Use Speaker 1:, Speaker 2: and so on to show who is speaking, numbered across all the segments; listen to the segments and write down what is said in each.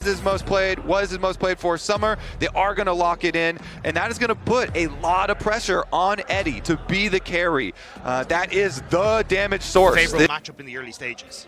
Speaker 1: his most played, was his most played for summer. They are going to lock it in, and that is going to put a lot of pressure on Eddie to be the carry. That is the damage source.
Speaker 2: Favorable matchup in the early stages.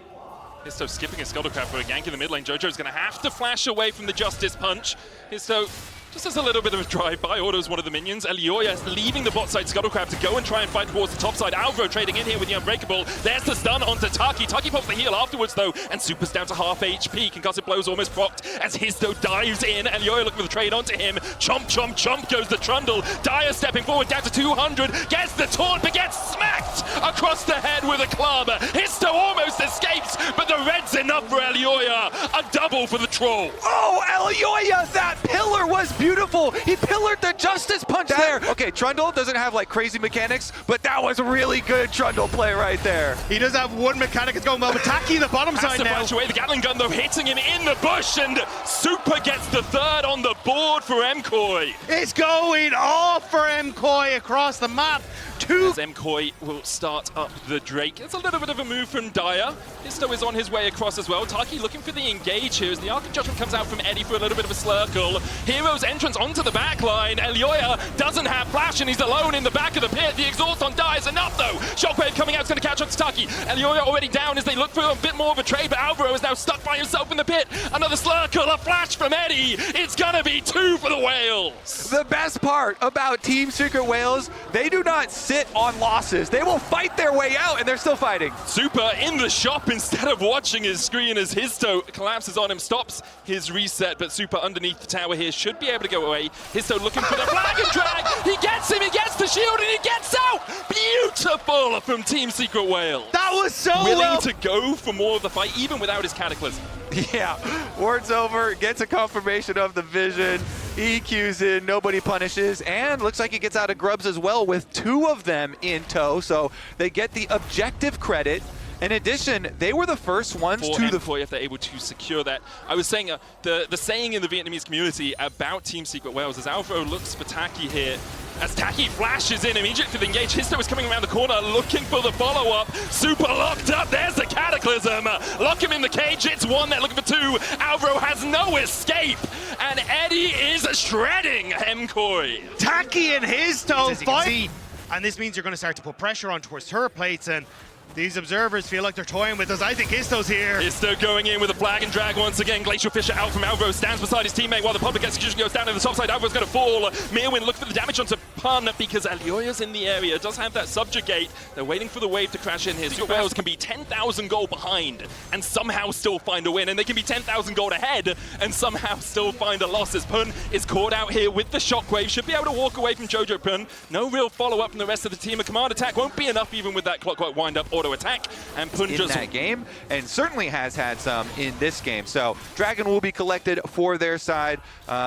Speaker 3: Histo skipping a Scuttlecraft for a gank in the mid lane. Jojo's going to have to flash away from the Justice Punch. Histo just has a little bit of a drive-by, autos one of the minions. Elioya is leaving the bot side Scuttlecraft to go and try and fight towards the top side. Alvaro trading in here with the Unbreakable. There's the stun onto Taki. Taki pops the heal afterwards though, and Super's down to half HP. Concussive Blow's almost procced as Histo dives in. Elioya looking for the trade onto him. Chomp, chomp, chomp goes the Trundle. Dyer stepping forward down to 200. Gets the taunt, but gets smacked across the head with a club. Histo almost escapes, but the red's enough for Elioya. A double for the troll.
Speaker 1: Oh, Elioya, that pillar was beautiful. He pillared the Justice Punch there. Okay, Trundle doesn't have like crazy mechanics, but that was a really good Trundle play right there.
Speaker 2: He does have one mechanic that's going well, but Taki the bottom
Speaker 3: Has
Speaker 2: side
Speaker 3: to
Speaker 2: now.
Speaker 3: flash away the Gatling gun though, hitting him in the bush, and Super gets the third on the board for MKOI.
Speaker 2: It's going off for MKOI across the map.
Speaker 3: As MKOI will start up the Drake. It's a little bit of a move from Dyer. Histo is on his way across as well. Taki looking for the engage here as the Arc of Judgment comes out from Eddie for a little bit of a slurkle. Hero's entrance onto the back line. Elioya doesn't have flash and he's alone in the back of the pit. The exhaust on Dyer is enough though. Shockwave coming out is going to catch up to Taki. Elioya already down as they look for a bit more of a trade, but Alvaro is now stuck by himself in the pit. Another slurkle, a flash from Eddie. It's going to be 2 for the Whales.
Speaker 1: The best part about Team Secret Whales, they do not sit on losses. They will fight their way out, and they're still fighting.
Speaker 3: Super in the shop instead of watching his screen as Histo collapses on him, stops his reset, but Super underneath the tower here should be able to go away. Histo looking for the flag and drag. He gets him, he gets the shield, and he gets out. Beautiful from Team Secret Whales.
Speaker 2: That was so
Speaker 3: willing to go for more of the fight, even without his Cataclysm.
Speaker 1: Yeah, ward's over, gets a confirmation of the vision, EQs in, nobody punishes, and looks like he gets out of Grubs as well with 2 of them in tow, so they get the objective credit. In addition, they were the first ones
Speaker 3: for
Speaker 1: to
Speaker 3: MKOI if they're able to secure that. I was saying the saying in the Vietnamese community about Team Secret Whales is Alvaro looks for Taki here. As Taki flashes in immediately for the engage, Histo is coming around the corner looking for the follow-up. Super locked up, there's the Cataclysm. Lock him in the cage, it's 1, they're looking for 2. Alvaro has no escape, and Eddie is shredding MKOI.
Speaker 2: Taki and Histo fight. And this means you're going to start to put pressure on towards turret plates, and these observers feel like they're toying with us. I think Histo's here.
Speaker 3: Histo going in with a flag and drag once again. Glacial Fisher out from Alvaro, stands beside his teammate while the public execution goes down to the top side. Alvaro's going to fall. Mirwin looks for the damage onto Pun because Elioya's in the area. Does have that subjugate. They're waiting for the wave to crash in here. Secret Whales can be 10,000 gold behind and somehow still find a win. And they can be 10,000 gold ahead and somehow still find a loss as Pun is caught out here with the shockwave. Should be able to walk away from Jojo Pun. No real follow-up from the rest of the team. A command attack won't be enough even with that clockwork wind-up auto attack. And Pun
Speaker 1: in
Speaker 3: just
Speaker 1: that game, and certainly has had some in this game. So Dragon will be collected for their side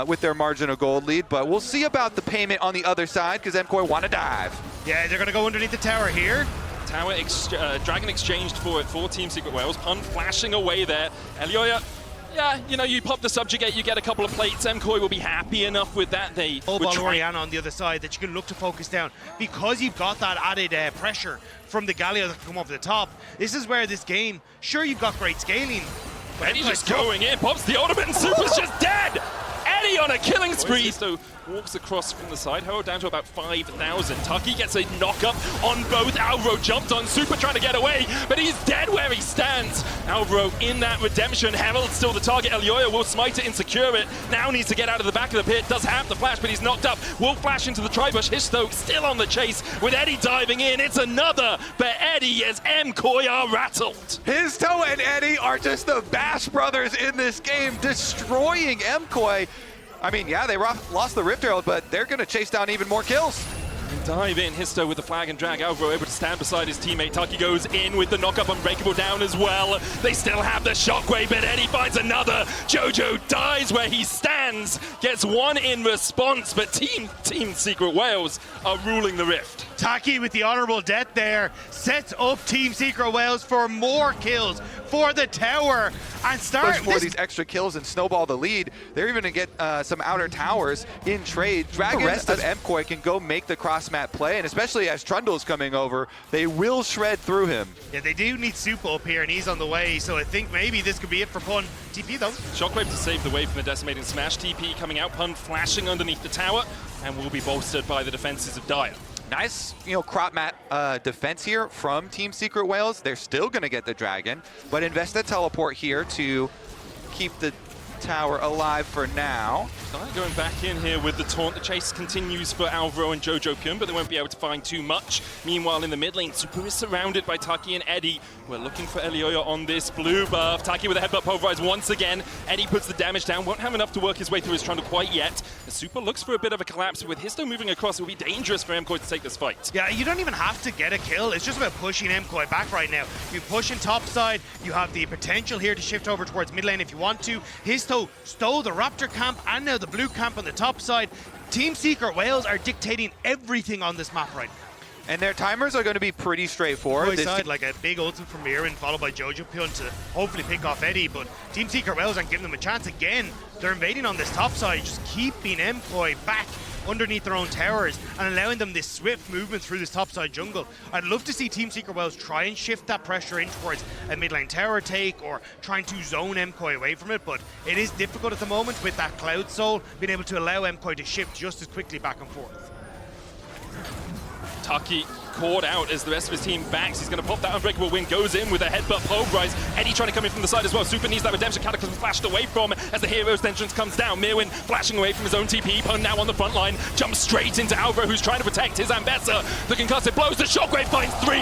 Speaker 1: with their margin of gold lead, but we'll see about the payment on the other side because MKOI want to dive.
Speaker 2: Yeah, they're going to go underneath the tower here.
Speaker 3: Tower Dragon exchanged for it for Team Secret Whales. Pun flashing away there. Elioya, yeah, you know, you pop the subjugate, you get a couple of plates. MKOI will be happy enough with that. They
Speaker 2: Mobile Orianna on the other side that you can look to focus down because you've got that added pressure from the Galio that can come over the top. This is where this game, sure, you've got great scaling. But
Speaker 3: Eddie's just going in, pops the ultimate, and Super's just dead! Eddie on a killing spree! So walks across from the side, Herald down to about 5,000. Taki gets a knock-up on both. Alvaro jumped on Super trying to get away, but he's dead where he stands. Alvaro in that redemption. Herald still the target. Elioya will smite it and secure it. Now needs to get out of the back of the pit. Does have the flash, but he's knocked up. Will flash into the Tribush. Histo still on the chase with Eddie diving in. It's another for Eddie as MKOI are rattled.
Speaker 1: Histo and Eddie are just the Bash brothers in this game, destroying MKOI. I mean, yeah, they lost the Rift Herald, but they're going to chase down even more kills.
Speaker 3: Dive in, Histo with the flag and drag. Alvaro able to stand beside his teammate. Taki goes in with the knock-up, Unbreakable down as well. They still have the shockwave, but Eddie finds another. Jojo dies where he stands, gets 1 in response, but Team Secret Whales are ruling the Rift.
Speaker 2: Taki with the honorable death there sets up Team Secret Whales for more kills for the tower and start
Speaker 1: push for these extra kills and snowball the lead. They're even going to get some outer towers in trade. Dragon, the rest of MKOI can go make the cross grass mat play, and especially as Trundle's coming over, they will shred through him.
Speaker 2: Yeah, they do need Super up here, and he's on the way, so I think maybe this could be it for Pun. TP though.
Speaker 3: Shockwave to save the way from the decimating smash. TP coming out, Pun flashing underneath the tower, and will be bolstered by the defenses of Dire.
Speaker 1: Nice, crop mat defense here from Team Secret Whales. They're still going to get the dragon, but invest the teleport here to keep the tower alive for now.
Speaker 3: Going back in here with the taunt. The chase continues for Alvaro and Jojo Pyun, but they won't be able to find too much. Meanwhile, in the mid lane, Super is surrounded by Taki and Eddie. We're looking for Elioya on this blue buff. Taki with a headbutt pulverize once again. Eddie puts the damage down. Won't have enough to work his way through his Trundle quite yet. The Super looks for a bit of a collapse. With Histo moving across, it will be dangerous for MKOI to take this fight.
Speaker 2: Yeah, you don't even have to get a kill. It's just about pushing MKOI back right now. You push in top side. You have the potential here to shift over towards mid lane if you want to. Histo stole the Raptor camp and now the blue camp on the top side. Team Secret Whales are dictating everything on this map right now.
Speaker 1: And their timers are going to be pretty straightforward.
Speaker 2: Side, like a big ultimate from Mirren followed by Jojo Pyun to hopefully pick off Eddie, but Team Secret Whales aren't giving them a chance again. They're invading on this top side, just keeping MKOI back underneath their own towers and allowing them this swift movement through this topside jungle. I'd love to see Team Secret Whales try and shift that pressure in towards a mid lane tower take or trying to zone MKOI away from it, but it is difficult at the moment with that Cloud Soul being able to allow MKOI to shift just as quickly back and forth.
Speaker 3: Taki caught out as the rest of his team backs. He's going to pop that Unbreakable Wing, goes in with a headbutt pulverize. Eddie trying to come in from the side as well. Super needs that Redemption Cataclysm flashed away from as the Hero's entrance comes down. Mirwin flashing away from his own TP. Pun now on the front line, jumps straight into Alvaro, who's trying to protect his Ambessa. The concussive blows, the Shockwave finds 3.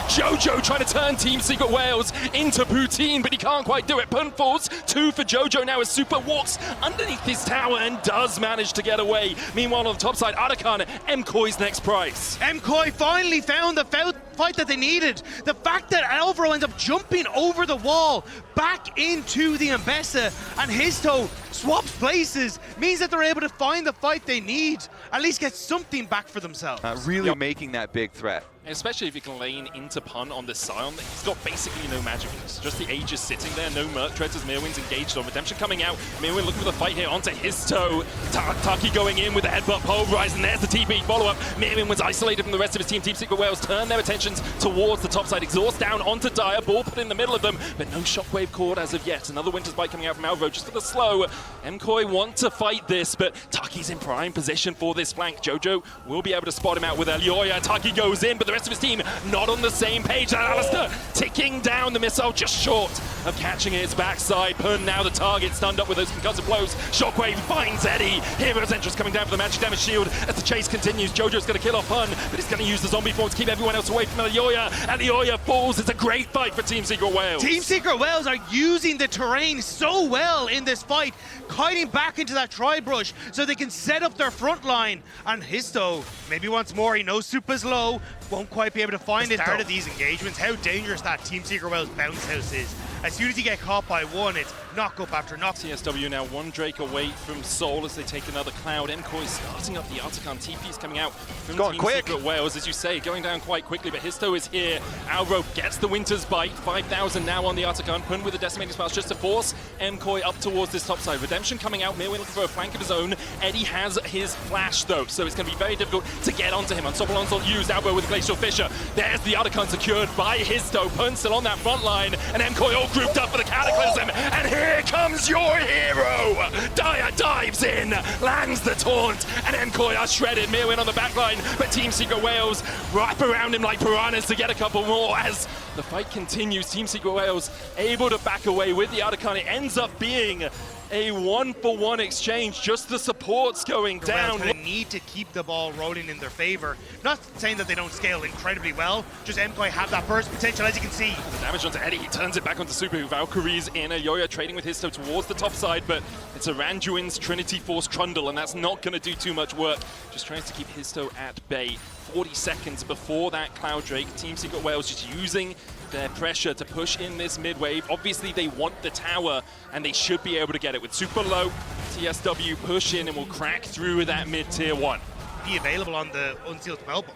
Speaker 3: Jojo trying to turn Team Secret Whales into poutine, but he can't quite do it. Pun falls, 2 for Jojo now as Super walks underneath his tower and does manage to get away. Meanwhile, on the top side, Arakan, MKOI's next prize.
Speaker 2: MKOI finally found the fight that they needed. The fact that Alvaro ends up jumping over the wall back into the Ambessa and Histo swaps places means that they're able to find the fight they need, at least get something back for themselves.
Speaker 1: Really making that big threat.
Speaker 3: Especially if you can lane into Pun on this Scion. He's got basically no magic use. Just the Aegis sitting there, no Merc Treads as Mirwin's engaged on. Redemption coming out. Mirwin looking for the fight here onto Histo. Taki going in with a headbutt pulverize, and there's the TP follow-up. Mirwin was isolated from the rest of his team. Team Secret Whales turn their attentions towards the top side. Exhaust down onto Dire. Ball put in the middle of them, but no Shockwave caught as of yet. Another Winter's Bite coming out from Alvaro just for the slow. MKOI want to fight this, but Taki's in prime position for this flank. Jojo will be able to spot him out with Elioya. Taki goes in, but the rest of his team not on the same page. And Alistair ticking down the missile just short of catching its backside. Pun now the target, stunned up with those concussive blows. Shockwave finds Eddie. Hero's entrance coming down for the magic damage shield as the chase continues. Jojo's going to kill off Pun, but he's going to use the zombie form to keep everyone else away from Elioya. Elioya falls. It's a great fight for Team Secret Whales.
Speaker 2: Team Secret Whales are using the terrain so well in this fight, kiting back into that tri-brush so they can set up their front line. And Histo, maybe once more, he knows Super's low, won't quite be able to find it. Start of these engagements, how dangerous that Team Secret Whales bounce house is. As soon as you get caught by one, it's knock up after knock.
Speaker 3: TSW now 1 Drake away from Soul as they take another Cloud. MKOI starting up the Artican. TP's coming out from
Speaker 1: going
Speaker 3: Team
Speaker 1: quick.
Speaker 3: Secret Whales, as you say, going down quite quickly, but Histo is here. Alvaro gets the Winter's Bite. 5,000 now on the Artican. Pun with the Decimating Smash just to force MKOI up towards this top side. Redemption coming out. Mirwin looking for a flank of his own. Eddie has his flash though, so it's going to be very difficult to get onto him. Unstoppable Onslaught used. Alvaro with Glacial Fissure. There's the Artican secured by Histo. Pun still on that front line, and MKOI all grouped up for the Cataclysm. And here comes your hero! Dire dives in, lands the taunt, and MKOI are shredded. Mirwin on the back line, but Team Secret Whales wrap around him like piranhas to get a couple more as the fight continues. Team Secret Whales able to back away with the Artican. It ends up being a 1-for-1 exchange, just the supports going down.
Speaker 2: They need to keep the ball rolling in their favor. Not saying that they don't scale incredibly well, just MKOI have that burst potential, as you can see.
Speaker 3: The damage onto Eddie, he turns it back onto Super, who Valkyrie's in. Elioya trading with Histo towards the top side, but it's a Randuin's Trinity Force Trundle, and that's not going to do too much work. Just tries to keep Histo at bay. 40 seconds before that Cloud Drake. Team Secret Whales just using their pressure to push in this mid wave. Obviously they want the tower and they should be able to get it with super low. TSW push in and will crack through that mid tier 1.
Speaker 2: Be available on the Unsealed Spellbook.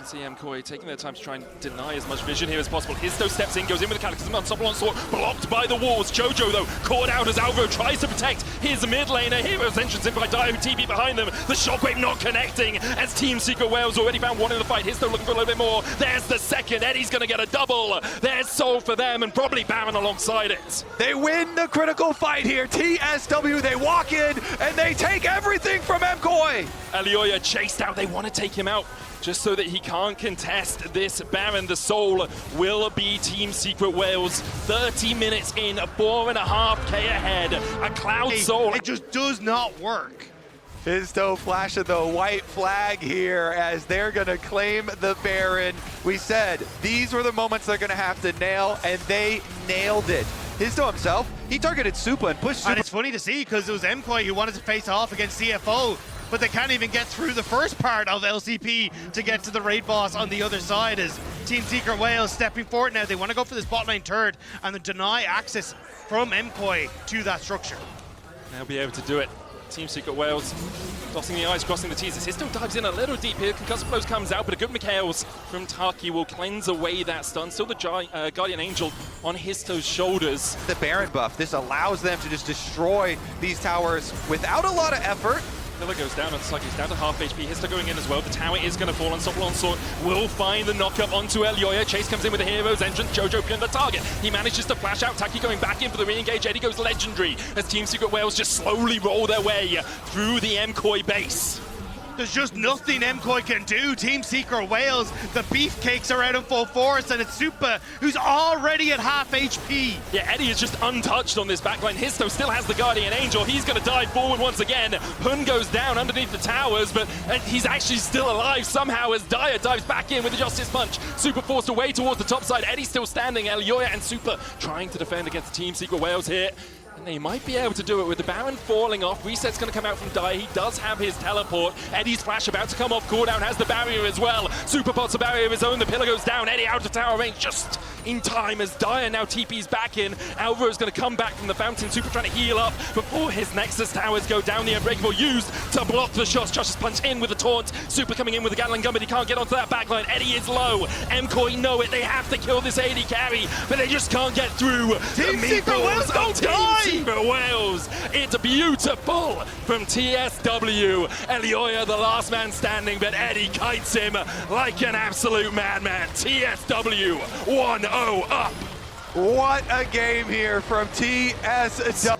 Speaker 3: See MKOI taking their time to try and deny as much vision here as possible. Histo steps in, goes in with the Cataclysm on Unstoppable Onslaught, blocked by the walls. Jojo, though, caught out as Alvaro tries to protect his mid laner. Hero's entrance in by Dire, who TP behind them. The Shockwave not connecting as Team Secret Wales already found one in the fight. Histo looking for a little bit more. There's the second. Eddie's going to get a double. There's Soul for them, and probably Baron alongside it.
Speaker 1: They win the critical fight here. TSW, they walk in and they take everything from MKOI.
Speaker 3: Elioya chased out. They want to take him out just so that he can't contest this Baron. The Soul will be Team Secret Wales. 30 minutes in, 4.5k ahead. A Cloud Soul.
Speaker 2: It just does not work.
Speaker 1: Histo flashing the white flag here as they're going to claim the Baron. We said these were the moments they're going to have to nail, and they nailed it. Histo himself, he targeted Supa and pushed Supa.
Speaker 2: And it's funny to see because it was MKOI who wanted to face off against CFO, but they can't even get through the first part of LCP to get to the raid boss on the other side as Team Secret Wales stepping forward now. They want to go for this bot lane turret and then deny access from MKOI to that structure.
Speaker 3: They'll be able to do it. Team Secret Wales dotting the I's, crossing the T's. Histo dives in a little deep here. Concussive Blows comes out, but a good Mikhails from Taki will cleanse away that stun. Still the Guardian Angel on Histo's shoulders.
Speaker 1: The Baron buff, this allows them to just destroy these towers without a lot of effort.
Speaker 3: Pillar goes down on Saki, he's down to half HP. Histo going in as well. The tower is going to fall. Unstoppable Onslaught will find the knockup onto Elioya. Chase comes in with the hero's entrance. Jojo pinned the target. He manages to flash out. Taki going back in for the re-engage. Eddie goes legendary as Team Secret Wales just slowly roll their way through the MKOI base.
Speaker 2: There's just nothing MKOI can do. Team Secret Wales, the beefcakes are out in full force, and it's Supa who's already at half HP.
Speaker 3: Yeah, Eddie is just untouched on this backline. Histo still has the Guardian Angel. He's going to dive forward once again. Hun goes down underneath the towers, but he's actually still alive somehow as Dire dives back in with the Justice Punch. Supa forced away towards the top side. Eddie still standing. Elioya and Supa trying to defend against Team Secret Wales here. And they might be able to do it with the Baron falling off. Reset's going to come out from Dire. He does have his teleport. Eddie's flash about to come off. Cooldown has the barrier as well. Supa pots a barrier of his own. The pillar goes down. Eddie out of tower range just in time as Dire now TP's back in. Alvaro's going to come back from the fountain. Supa trying to heal up before his Nexus towers go down. The Unbreakable used to block the shots. Justice Punch in with the taunt. Supa coming in with the Gatling gun, but he can't get onto that backline. Eddie is low. MKOI know it. They have to kill this AD carry, but they just can't get through.
Speaker 2: Team Secret Wales don't die!
Speaker 3: Secret Wales. It's beautiful from TSW. Elioya, the last man standing, but Eddie kites him like an absolute madman. TSW 1-0 up.
Speaker 1: What a game here from TSW.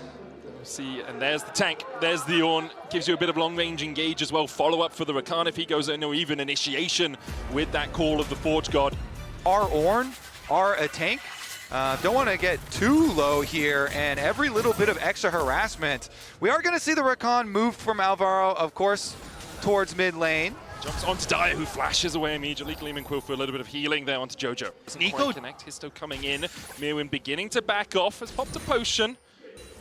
Speaker 3: See, and there's the tank, there's the Ornn, gives you a bit of long-range engage as well. Follow-up for the Rakan if he goes in, or even initiation with that call of the Forge God.
Speaker 1: Our Ornn are a tank. Don't want to get too low here, and every little bit of extra harassment. We are going to see the Rakan move from Alvaro, of course, towards mid lane.
Speaker 3: Jumps onto Dire, who flashes away immediately. Gleaming Quill for a little bit of healing there onto Jojo. Doesn't
Speaker 2: Nico
Speaker 3: quite connect. Histo coming in. Mirwin beginning to back off. Has popped a potion.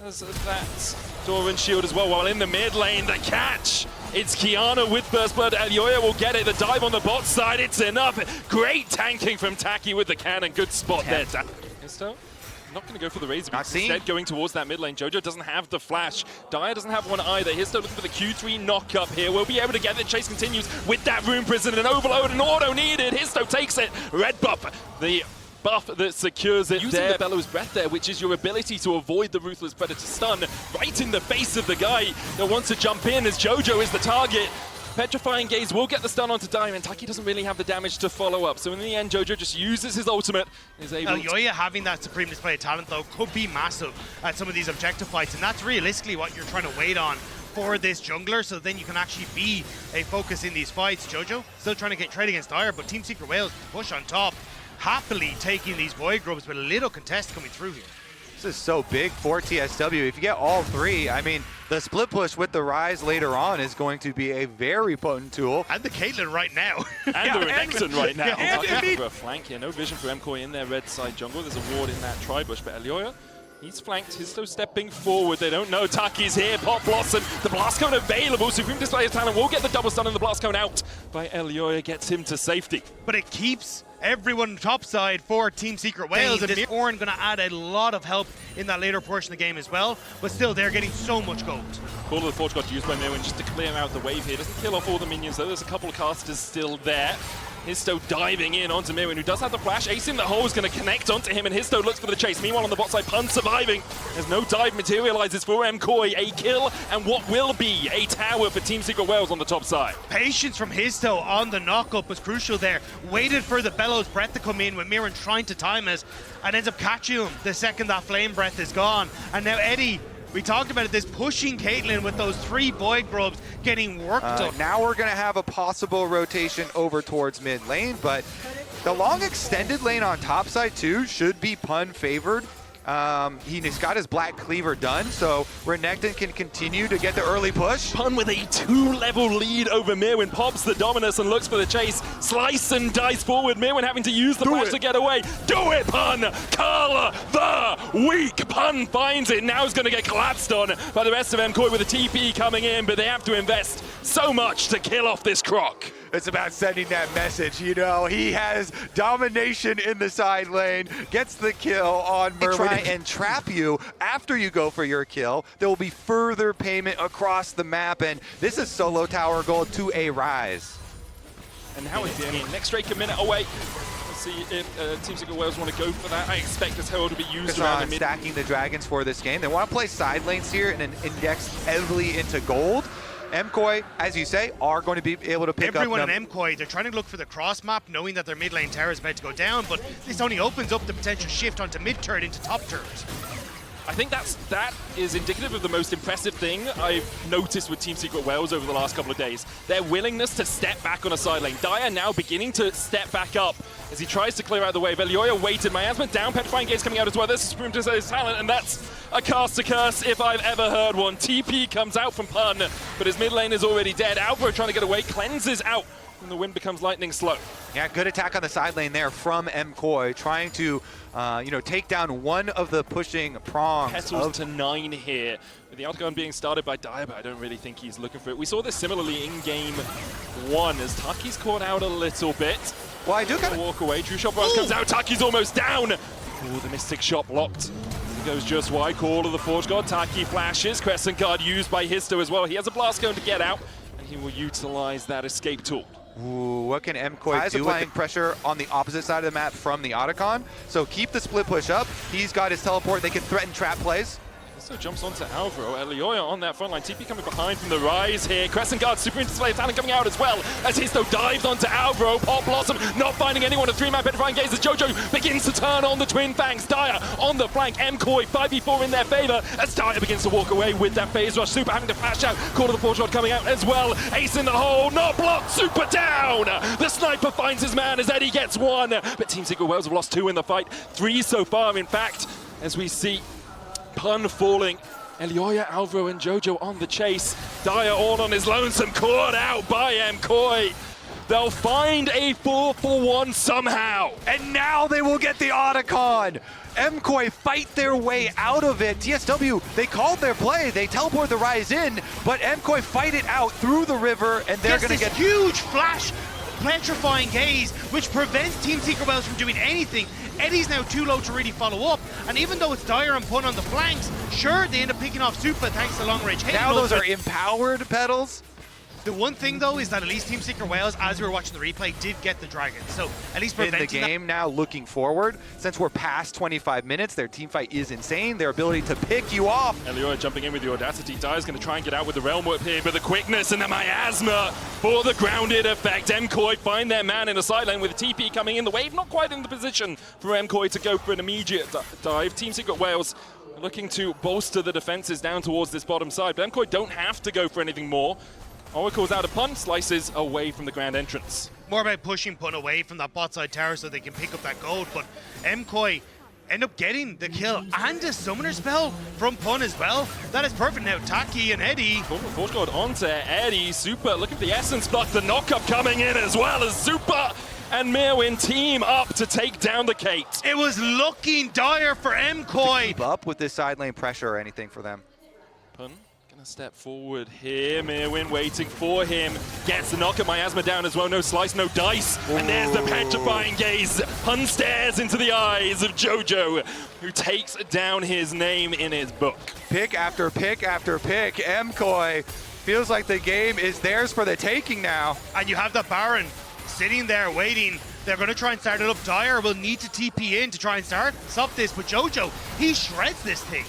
Speaker 3: As that Doran shield as well. While in the mid lane, the catch. It's Kiana with Burst Blood. Elioya will get it. The dive on the bot side. It's enough. Great tanking from Taki with the cannon. Good spot there. Histo not going to go for the Razor. Instead going towards that mid lane. Jojo doesn't have the flash. Dire doesn't have one either. Histo looking for the Q3 knock-up here. We'll be able to get it. Chase continues with that Rune Prison and Overload and auto needed. Histo takes it. Red buff. The buff that secures it using the Bellows Breath there, which is your ability to avoid the Ruthless Predator stun right in the face of the guy that wants to jump in as Jojo is the target. Petrifying Gaze will get the stun onto Dire, and Taki doesn't really have the damage to follow up. So in the end, Jojo just uses his ultimate. Is able
Speaker 2: Elioya having that supreme display of talent, though, could be massive at some of these objective fights, and that's realistically what you're trying to wait on for this jungler, so then you can actually be a focus in these fights. Jojo still trying to get trade against Dire, but Team Secret Wales push on top, happily taking these Void Grubs with a little contest coming through here.
Speaker 1: This is so big for TSW. If you get all three, I mean, the split push with the Rise later on is going to be a very potent tool.
Speaker 2: And the Caitlyn right now.
Speaker 3: And the Renekton right now.
Speaker 2: Yeah,
Speaker 3: Looking for a flank here. No vision for MKOI in their red side jungle. There's a ward in that Tribush, but Elioya, he's flanked. Histo stepping forward. They don't know. Taki's here. Pop Blossom. The Blast Cone available. Supreme Display of Talent will get the double stun, and the Blast Cone out by Elioya gets him to safety.
Speaker 2: But it keeps everyone topside for Team Secret Wales, and this Ornn going to add a lot of help in that later portion of the game as well, but still they're getting so much gold.
Speaker 3: Call of the Forge got used by Mirwin just to clear out the wave here. Doesn't kill off all the minions though, there's a couple of casters still there. Histo diving in onto Mirwin, who does have the flash. Ace in the hole is going to connect onto him, and Histo looks for the chase. Meanwhile, on the bot side, Pun surviving. There's no dive materializes for MKOI. A kill and what will be a tower for Team Secret Wales on the top side.
Speaker 2: Patience from Histo on the knock-up was crucial there. Waited for the Bellows Breath to come in with Mirren trying to time it, and ends up catching him the second that Flame Breath is gone. And now Eddie, we talked about it, this pushing Caitlyn with those 3 Void Grubs getting worked up.
Speaker 1: Now we're going to have a possible rotation over towards mid lane, but the long extended lane on top side too should be Pun favored. He's got his Black Cleaver done, so Renekton can continue to get the early push.
Speaker 3: Pun with a 2-level lead over Mirwin, pops the Dominus and looks for the chase. Slice and dice forward, Mirwin having to use the flash to get away. Do it, Pun! Carl the weak! Pun finds it, now he's going to get collapsed on by the rest of MKOI with a TP coming in, but they have to invest so much to kill off this Croc.
Speaker 1: It's about sending that message, you know. He has domination in the side lane, gets the kill on Merwin. Try and trap you after you go for your kill. There will be further payment across the map, and this is solo tower gold to a rise.
Speaker 3: And now it's in. Next Drake a minute away. Let's see if Team Secret Wales want to go for that. I expect this herald to be used around the mid.
Speaker 1: Stacking the dragons for this game. They want to play side lanes here and then index heavily into gold. MKOI, as you say, are going to be able to pick
Speaker 2: Everyone
Speaker 1: up...
Speaker 2: in MKOI, they're trying to look for the cross map, knowing that their mid lane tower is about to go down, but this only opens up the potential shift onto mid turret into top turret.
Speaker 3: I think that is indicative of the most impressive thing I've noticed with Team Secret Wales over the last couple of days. Their willingness to step back on a side lane. Dire now beginning to step back up as he tries to clear out the way. Velioya waited. Miasma down. Petrifying Gaze coming out as well. This is Sprinter's talent, and that's a caster curse if I've ever heard one. TP comes out from Pun, but his mid lane is already dead. Alvaro trying to get away. Cleanses out, and the wind becomes lightning slow. Yeah,
Speaker 1: good attack on the side lane there from MKOI, trying to take down one of the pushing prongs.
Speaker 3: Petals to 9 here, with the outgun being started by Dire, but I don't really think he's looking for it. We saw this similarly in game 1 as Taki's caught out a little bit.
Speaker 1: Well, I do kind of
Speaker 3: walk away. True Shot Barrage comes out. Taki's almost down. Ooh, the Mystic Shot blocked. He goes just wide. Call of the Forge God. Taki flashes. Crescent Guard used by Histo as well. He has a blast cone to get out, and he will utilize that escape tool.
Speaker 1: Ooh, what can MKOI do? Applying pressure on the opposite side of the map from the Otacon. So keep the split push up. He's got his teleport. They can threaten trap plays.
Speaker 3: So jumps onto Alvaro. Elioya on that front line. TP coming behind from the rise here. Crescent Guard, super interplay talent coming out as well as Histo dives onto Alvaro. Pop Blossom not finding anyone. A 3-man Petrifying Gaze as Jojo begins to turn on the Twin Fangs. Dire on the flank. MKOI 5v4 in their favor as Dire begins to walk away with that phase rush. Super having to flash out. Call of the Forge Rod coming out as well. Ace in the hole, not blocked. Super down. The sniper finds his man as Eddie gets 1. But Team Secret Wales have lost 2 in the fight. 3 so far, in fact, as we see Pun falling. Elioya, Alvaro, and Jojo on the chase. Dire all on his lonesome, caught out by MKOI. They'll find a 4-for-1 somehow.
Speaker 1: And now they will get the Otacon. MKOI fight their way out of it. TSW, they called their play. They teleport the Rise in, but MKOI fight it out through the river, and they're going to get
Speaker 2: huge flash. Petrifying Gaze, which prevents Team Secret Wales from doing anything. Eddie's now too low to really follow up, and even though it's Dire and Pun on the flanks, sure, they end up picking off Super thanks to long range.
Speaker 1: Now those are empowered pedals.
Speaker 2: The one thing though is that at least Team Secret Wales, as we were watching the replay, did get the dragon. So at least
Speaker 1: in the game now, looking forward, since we're past 25 minutes, their team fight is insane. Their ability to pick you off.
Speaker 3: Elioya jumping in with the audacity. Dire's going to try and get out with the Realm Whip here, but the quickness and the miasma for the grounded effect. MKOI find their man in the side lane with the TP coming in. The wave not quite in the position for MKOI to go for an immediate dive. Team Secret Wales looking to bolster the defenses down towards this bottom side, but MKOI don't have to go for anything more. Oracle's out of Pun, slices away from the grand entrance.
Speaker 2: More about pushing Pun away from that bot side tower so they can pick up that gold, but MKOI end up getting the kill and a summoner spell from Pun as well. That is perfect now. Taki and Eddie.
Speaker 3: Force God onto Eddie. Super, look at the Essence block, the knock-up coming in as well as Super and Mirwin team up to take down the Kate.
Speaker 2: It was looking dire for MKOI.
Speaker 1: Keep up with this side lane pressure or anything for them.
Speaker 3: Pun gonna step forward here. Mirwin waiting for him. Gets the knock at Miasma down as well. No slice, no dice. Ooh. And there's the Petrifying Gaze. Pun stares into the eyes of Jojo, who takes down his name in his book.
Speaker 1: Pick after pick after pick. MKOI feels like the game is theirs for the taking now.
Speaker 2: And you have the Baron just sitting there waiting. They're going to try and start it up. Dyer will need to TP in to try and stop this, but Jojo, he shreds this thing.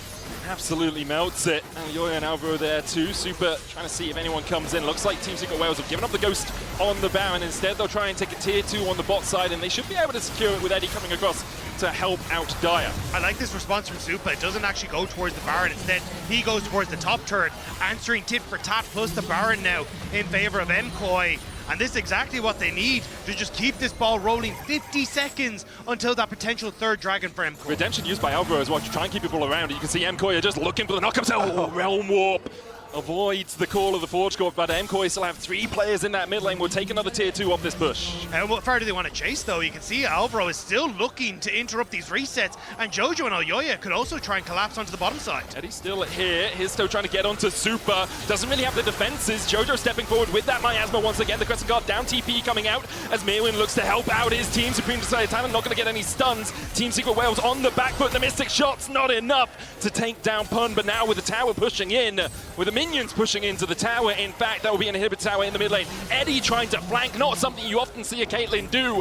Speaker 3: Absolutely melts it. Elioya and Alvaro there too. Super trying to see if anyone comes in. Looks like Team Secret Wales have given up the Ghost on the Baron. Instead, they'll try and take a tier 2 on the bot side, and they should be able to secure it with Eddie coming across to help out Dyer.
Speaker 2: I like this response from Supa. It doesn't actually go towards the Baron. Instead, he goes towards the top turret, answering tit for tat plus the Baron now in favor of MKOI. And this is exactly what they need to just keep this ball rolling 50 seconds until that potential third dragon for MKOI.
Speaker 3: Redemption used by Alvaro as well to try and keep people around. You can see MKOI just looking for the knockups. Oh, Realm Warp avoids the call of the Forge Corp, but MKOI still have 3 players in that mid lane. We'll take another tier 2 off this push.
Speaker 2: What far do they want to chase, though? You can see Alvaro is still looking to interrupt these resets, and Jojo and Elioya could also try and collapse onto the bottom side.
Speaker 3: Eddie's still here. He's still trying to get onto Super. Doesn't really have the defenses. Jojo stepping forward with that miasma once again. The Crescent Guard down TP coming out as Mirwin looks to help out his team. Supreme Decided Talent not going to get any stuns. Team Secret Wales on the back foot. The Mystic shots not enough to take down Pun, but now with the tower pushing in, with the minions pushing into the tower, in fact, that will be an inhibitor tower in the mid lane. Eddie trying to flank, not something you often see a Caitlyn do.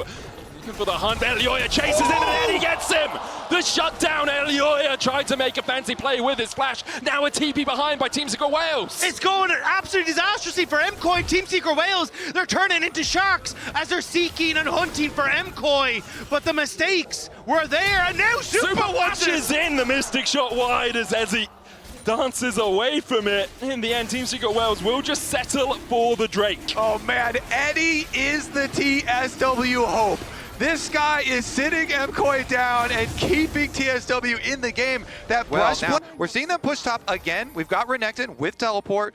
Speaker 3: Looking for the hunt, Elioya chases in and Eddie gets him! The shutdown, Elioya tried to make a fancy play with his flash. Now a TP behind by Team Secret Wales.
Speaker 2: It's going absolutely disastrously for MKOI. Team Secret Wales, they're turning into sharks as they're seeking and hunting for MKOI. But the mistakes were there, and now Super
Speaker 3: washes in the Mystic shot wide as Ezzy dances away from it. In the end, Team Secret Wales will just settle for the Drake.
Speaker 1: Oh man, Eddie is the TSW hope. This guy is sitting MKOI down and keeping TSW in the game. That brush now, we're seeing them push top again. We've got Renekton with teleport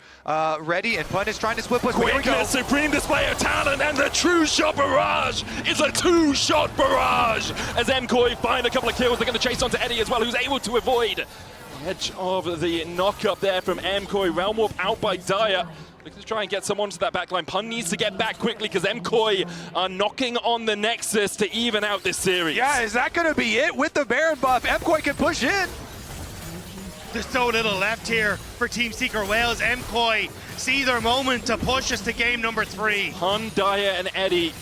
Speaker 1: ready, and Pun is trying to split push.
Speaker 3: Quickness, supreme display of talent, and the true shot barrage is a 2-shot barrage. As MKOI find a couple of kills, they're going to chase onto Eddie as well, who's able to avoid edge of the knock up there from MKOI. Realm Warp out by Dyer. Looking to try and get someone to that backline. Pun needs to get back quickly because MKOI are knocking on the Nexus to even out this series.
Speaker 1: Yeah, is that going to be it? With the Baron buff, MKOI can push in.
Speaker 2: There's so little left here for Team Secret Wales. MKOI see their moment to push us to game number 3.
Speaker 3: Pun, Dyer, and Eddie.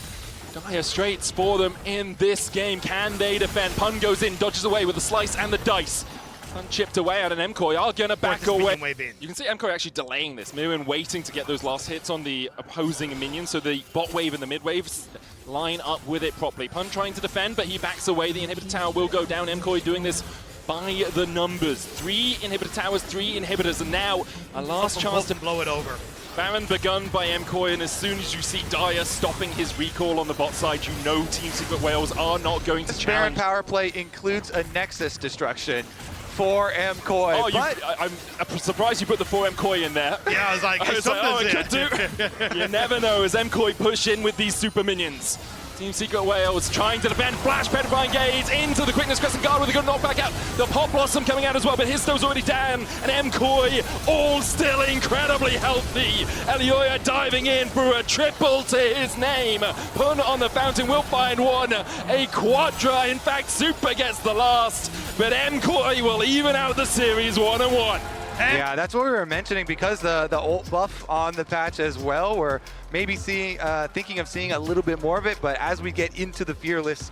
Speaker 3: Dire Straits for them in this game. Can they defend? Pun goes in, dodges away with the slice and the dice. Pun chipped away out, and MKOI are going to back away. You can see MKOI actually delaying this. Mirwin waiting to get those last hits on the opposing minions, so the bot wave and the mid waves line up with it properly. Pun trying to defend, but he backs away. The inhibitor tower will go down. MKOI doing this by the numbers. 3 inhibitor towers, 3 inhibitors, and now a last chance to
Speaker 2: blow it over.
Speaker 3: Baron begun by MKOI, and as soon as you see Dyer stopping his recall on the bot side, you know Team Secret Wales are not going to challenge.
Speaker 1: Baron power play includes a Nexus destruction for MKOI.
Speaker 3: Oh, I'm surprised you put the 4 MKOI in there.
Speaker 2: Yeah, I was like,
Speaker 3: it could do. You never know as MKOI push in with these super minions. Team Secret Wales trying to defend. Flash, Petrifying Gaze into the Quickness Crescent Guard with a good knockback out. The Pop Blossom coming out as well, but Histo's already down. And MKOI all still incredibly healthy. Elioya diving in for a triple to his name. Pun on the fountain will find one. A quadra. In fact, Super gets the last. But MKOI will even out the series 1-1.
Speaker 1: Yeah, that's what we were mentioning, because the ult buff on the patch as well. We're maybe thinking of seeing a little bit more of it, but as we get into the Fearless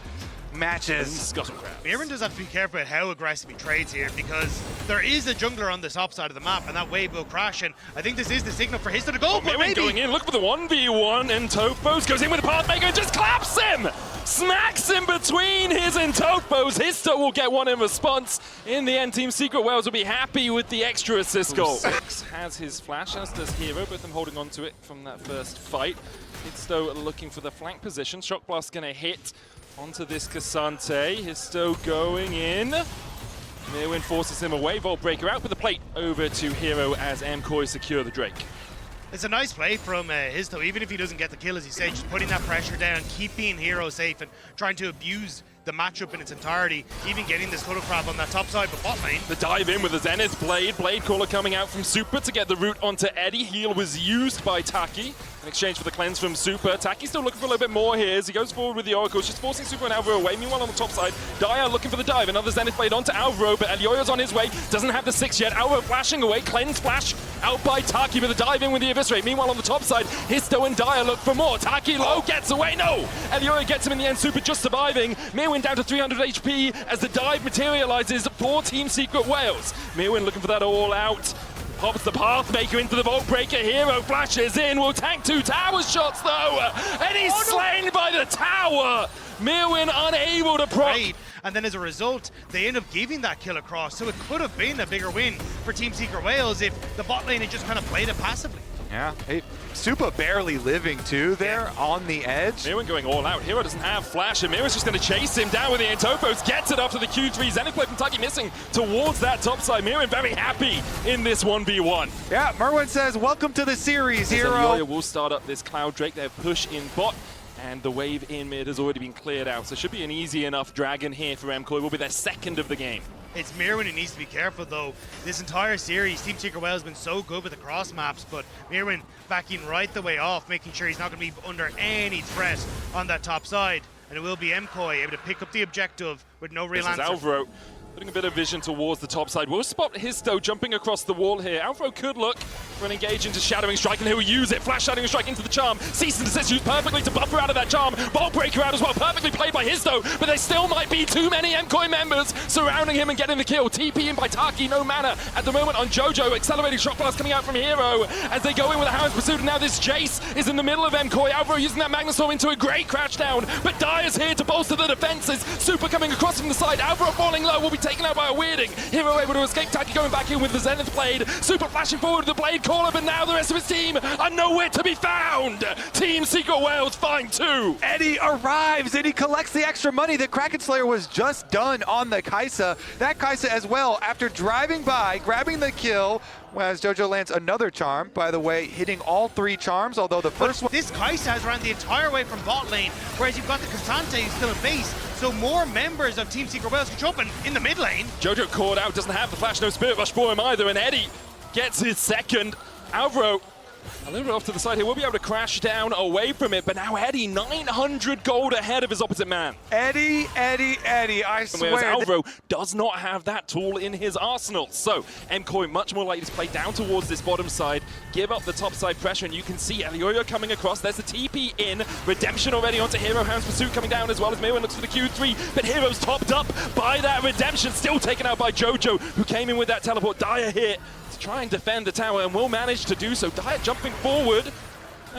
Speaker 1: matches.
Speaker 2: Mirwin does have to be careful with how aggressive he trades here, because there is a jungler on the top side of the map, and that wave will crash, and I think this is the signal for Histo to go.
Speaker 3: Mirwin going in, look for the 1v1, and Topos goes in with the Pathmaker and just claps him! Smacks in between his and Topos. Histo will get one in response. In the end, Team Secret Wales will be happy with the extra assist goal. Six has his flash, as does Hero, both of them holding on to it from that first fight. Histo looking for the flank position. Shock Blast going to hit onto this Cassante. Histo going in. Mirwin forces him away. Vault Breaker out with the plate over to Hero as MKOI secure the Drake.
Speaker 2: It's a nice play from Histo, even if he doesn't get the kill, as you say, just putting that pressure down, keeping Hero safe, and trying to abuse the matchup in its entirety, even getting this Scuttle Crab on that top side, but bot lane.
Speaker 3: The dive in with the Zenith Blade. Blade Caller coming out from Super to get the route onto Eddie. Heal was used by Taki in exchange for the cleanse from Super. Taki still looking for a little bit more here as he goes forward with the Oracles, just forcing Super and Alvaro away. Meanwhile, on the top side, Daya looking for the dive. Another Zenith Blade onto Alvaro, but Elioyo's on his way. Doesn't have the 6 yet. Alvaro flashing away. Cleanse flash out by Taki, but the dive in with the Eviscerate. Meanwhile, on the top side, Histo and Daya look for more. Taki low, gets away. No! Elioyo gets him in the end. Super just surviving. Mirwin down to 300 HP as the dive materializes for Team Secret Wales. Mirwin looking for that all out. Pops the Pathmaker into the Vault Breaker. Hero flashes in. Will tank 2 tower shots though. And he's slain by the tower. Mirwin unable to proc.
Speaker 2: And then as a result, they end up giving that kill across. So it could have been a bigger win for Team Secret Wales if the bot lane had just kind of played it passively.
Speaker 1: Yeah, Super barely living too there on the edge.
Speaker 3: Mirwin going all out. Hero doesn't have flash, and Mirwin's just going to chase him down with the Entopos. Gets it after the Q3. Zenith Blade from Taki missing towards that top side. Mirwin very happy in this 1v1.
Speaker 1: Yeah, Merwin says, welcome to the series, Hero.
Speaker 3: Elioyo will start up this Cloud Drake. They have push in bot, and the wave in mid has already been cleared out. So it should be an easy enough dragon here for MKOI. Will be their second of the game.
Speaker 2: It's Mirwin who needs to be careful though. This entire series, Team Secret Wales has been so good with the cross maps, but Mirwin backing right the way off, making sure he's not going to be under any threat on that top side. And it will be MKOI able to pick up the objective with no real answer.
Speaker 3: Alvaro putting a bit of vision towards the top side. We'll spot Histo jumping across the wall here. Alvaro could look for an engage into Shattering Strike, and he'll use it. Flash Shattering Strike into the charm. Cease and desist used perfectly to buffer out of that charm. Vault Breaker out as well. Perfectly played by Histo, but there still might be too many MKOI members surrounding him and getting the kill. TP in by Taki, no mana at the moment on Jojo. Accelerating Shock Blast coming out from Hero as they go in with a Hound's Pursuit. And now this Jace is in the middle of MKOI. Alvaro using that Magnustorm into a great crash down, but Dire's here to bolster the defenses. Super coming across from the side. Alvaro falling low, will be taken out by a Weirding. Hero able to escape. Taki going back in with the Zenith Blade. Super flashing forward with the Blade Caller, but now the rest of his team are nowhere to be found. Team Secret Wales find 2.
Speaker 1: Eddie arrives and he collects the extra money. The Kraken Slayer was just done on the Kai'Sa. That Kai'Sa as well, after driving by, grabbing the kill, as Jojo lands another charm, by the way, hitting all 3 charms, although the first one...
Speaker 2: This Kai'Sa has ran the entire way from bot lane, whereas you've got the Cassante who's still in base, so more members of Team Secret Wales can jump in the mid lane.
Speaker 3: Jojo caught out, doesn't have the flash, no Spirit Rush for him either, and Eddie gets his second. Alvaro a little bit off to the side here, will be able to crash down away from it, but now Eddie 900 gold ahead of his opposite man.
Speaker 1: Eddie, I swear.
Speaker 3: Whereas Alvaro does not have that tool in his arsenal. So MKOI much more likely to play down towards this bottom side, give up the top side pressure, and you can see Elioyo coming across. There's the TP in, Redemption already onto Hero. Hound's Pursuit coming down as well as Mirwin looks for the Q3, but Hero's topped up by that Redemption, still taken out by Jojo, who came in with that teleport. Daya here to try and defend the tower and will manage to do so. Daya jumping forward,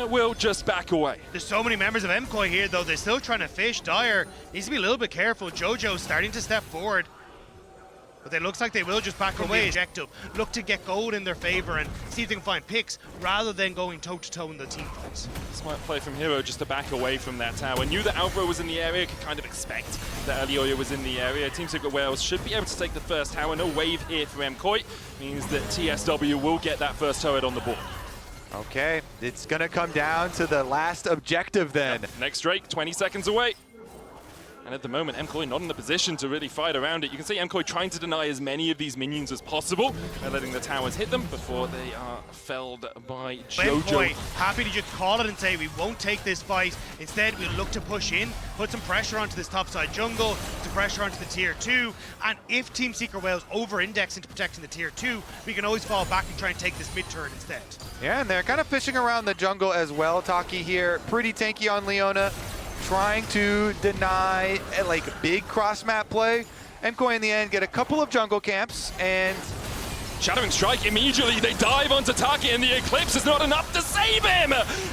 Speaker 3: will just back away.
Speaker 2: There's so many members of MKOI here though, they're still trying to fish. Dyer needs to be a little bit careful. Jojo's starting to step forward, but it looks like they will just back away. Objective, look to get gold in their favor and see if they can find picks rather than going toe-to-toe in the team fights.
Speaker 3: Smart play from Hero just to back away from that tower. Knew that Alvaro was in the area, could kind of expect that Elioyo was in the area. Team Secret Wales should be able to take the first tower. No wave here for MKOI, means that TSW will get that first turret on the board.
Speaker 1: Okay, it's gonna come down to the last objective then.
Speaker 3: Yep. Next Drake, 20 seconds away. And at the moment, MKOI not in a position to really fight around it. You can see MKOI trying to deny as many of these minions as possible by letting the towers hit them before they are felled by Jojo.
Speaker 2: MKOI happy to just call it and say we won't take this fight. Instead, we'll look to push in, put some pressure onto this topside jungle, some pressure onto the tier 2, and if Team Secret Wales over-index into protecting the tier 2, we can always fall back and try and take this mid-turn instead.
Speaker 1: Yeah, and they're kind of fishing around the jungle as well. Taki here, pretty tanky on Leona, trying to deny like big cross map play. MKOI in the end get a couple of jungle camps and
Speaker 3: Shattering Strike immediately, they dive onto Taki, and the Eclipse is not enough to save him!